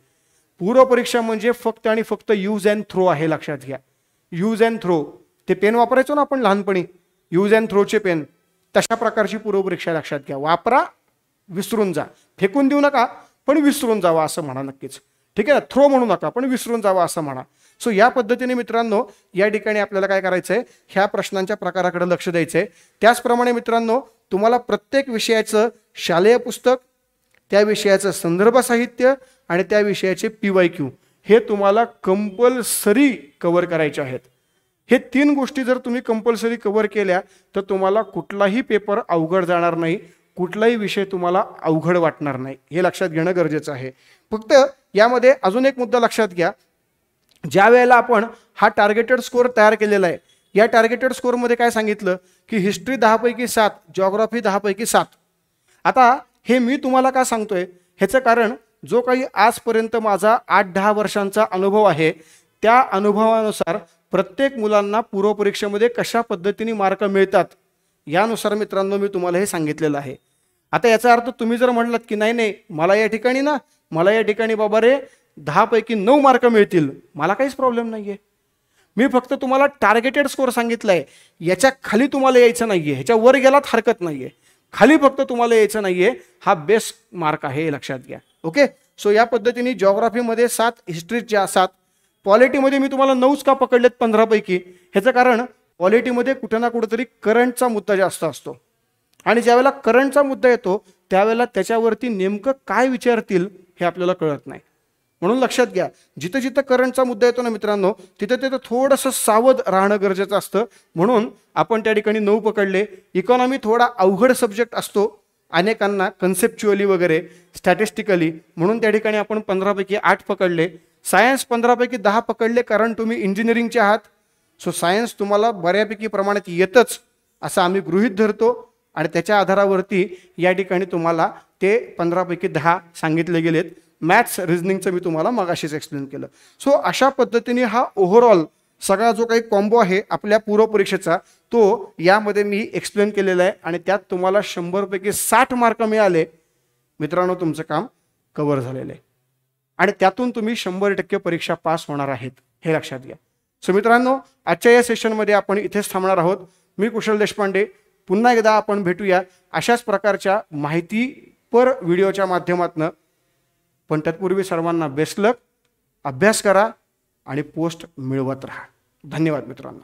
पूर्वपरीक्षा म्हणजे फक्त आणि फक्त यूज अँड थ्रो आहे. लक्षात घ्या, यूज अँड थ्रो. ते पेन वापरायचो ना आपण लहानपणी, यूज अँड थ्रोचे पेन, तशा प्रकारची पूर्वपरीक्षा. लक्षात घ्या, वापरा, विसरून जा, फेकून देऊ नका पण विसरून जावा असं म्हणा नक्कीच. ठीक आहे ना, थ्रो म्हणू नका पण विसरून जावा असं म्हणा. सो या पद्धतीने मित्रांनो या ठिकाणी आपल्याला काय करायचं आहे, ह्या प्रश्नांच्या प्रकाराकडे लक्ष द्यायचं आहे. त्याचप्रमाणे मित्रांनो तुम्हाला प्रत्येक विषयाचं शालेय पुस्तक, त्या विषयाचं संदर्भ साहित्य आणि त्या विषयाचे PYQ हे तुम्हाला कंपल्सरी कव्हर करायचे आहेत. हे 3 गोष्टी जर तुम्ही कंपल्सरी कव्हर केल्या तर तुम्हाला कुठलाही पेपर अवघड जाणार नाही, कुठलाही विषय तुम्हाला अवघड वाटणार नाही. हे लक्षात घेणं गरजेचं आहे. फक्त यामध्ये अजून एक मुद्दा लक्षात घ्या, ज्या वेळेला आपण हा टार्गेटेड स्कोअर तयार केलेला आहे, या टार्गेटेड स्कोअरमध्ये काय सांगितलं की हिस्ट्री 10 पैकी 7, जिओग्राफी 10 पैकी 7. आता हे मी तुम्हाला का सांगतोय, ह्याचं कारण जो काही आजपर्यंत माझा 8-10 वर्षांचा अनुभव आहे त्या अनुभवानुसार प्रत्येक मुलांना पूर्वपरीक्षेमध्ये कशा पद्धतीने मार्क मिळतात यानुसार मित्रांनो मी तुम्हाला हे सांगितलेलं आहे. आता याचा अर्थ तुम्ही जर म्हटलात की नाही मला या ठिकाणी बाबा रे 10 पैकी 9 मार्क मिळतील, मला काहीच प्रॉब्लेम नाही आहे. मी फक्त तुम्हाला टार्गेटेड स्कोअर सांगितलं आहे, याच्या खाली तुम्हाला यायचं नाही आहे, ह्याच्या वर गेलात हरकत नाही आहे, खाली फक्त तुम्हाला यायचं नाही आहे, हा बेस्ट मार्क आहे हे लक्षात घ्या. ओके, सो या पद्धतीने जिओग्राफीमध्ये 7, हिस्ट्रीच्या 7, पॉलिटीमध्ये मी तुम्हाला 9च का पकडलेत 15 पैकी, ह्याचं कारण पॉलिटीमध्ये कुठे ना कुठेतरी करंटचा मुद्दा जास्त असतो आणि ज्यावेळेला करंटचा मुद्दा येतो त्यावेळेला त्याच्यावरती नेमकं काय विचारतील हे आपल्याला कळत नाही. म्हणून लक्षात घ्या, जिथं जिथं करंटचा मुद्दा येतो ना मित्रांनो, तिथं तिथं थोडंसं सावध राहणं गरजेचं असतं. म्हणून आपण त्या ठिकाणी 9 पकडले. इकॉनॉमी थोडा अवघड सब्जेक्ट असतो अनेकांना, कन्सेप्च्युअली वगैरे स्टॅटिस्टिकली, म्हणून त्या ठिकाणी आपण 15 पैकी 8 पकडले. सायन्स 15 पैकी 10 पकडले, कारण तुम्ही इंजिनिअरिंगचे आहात. सो सायन्स तुम्हाला बऱ्यापैकी प्रमाणात येतच असं आम्ही गृहीत धरतो आणि त्याच्या आधारावरती या ठिकाणी तुम्हाला ते 15 पैकी 10 सांगितले गेलेत. मॅथ्स रिझनिंगचं मी तुम्हाला मगाशीच एक्सप्लेन केलं. सो अशा पद्धतीने हा ओव्हरऑल सगळा जो काही कॉम्बो आहे आपल्या पूर्वपरीक्षेचा तो यामध्ये मी एक्सप्लेन केलेला आहे आणि त्यात तुम्हाला 100 पैकी 60 मार्क मिळाले. मित्रांनो, तुमचं काम कव्हर झालेलं आहे आणि त्यातून तुम्ही 100% परीक्षा पास होणार आहेत, हे लक्षात घ्या. सो मित्रांनो, आजच्या या सेशनमध्ये आपण इथेच थांबणार आहोत. मी कुशल देशपांडे. पुन्हा एकदा आपण भेटूया अशाच प्रकारच्या माहितीपर व्हिडिओच्या माध्यमातून. पण तत्पूर्वी सर्वांना बेस्ट लक, अभ्यास करा आणि पोस्ट मिळवत राहा. धन्यवाद मित्रांनो.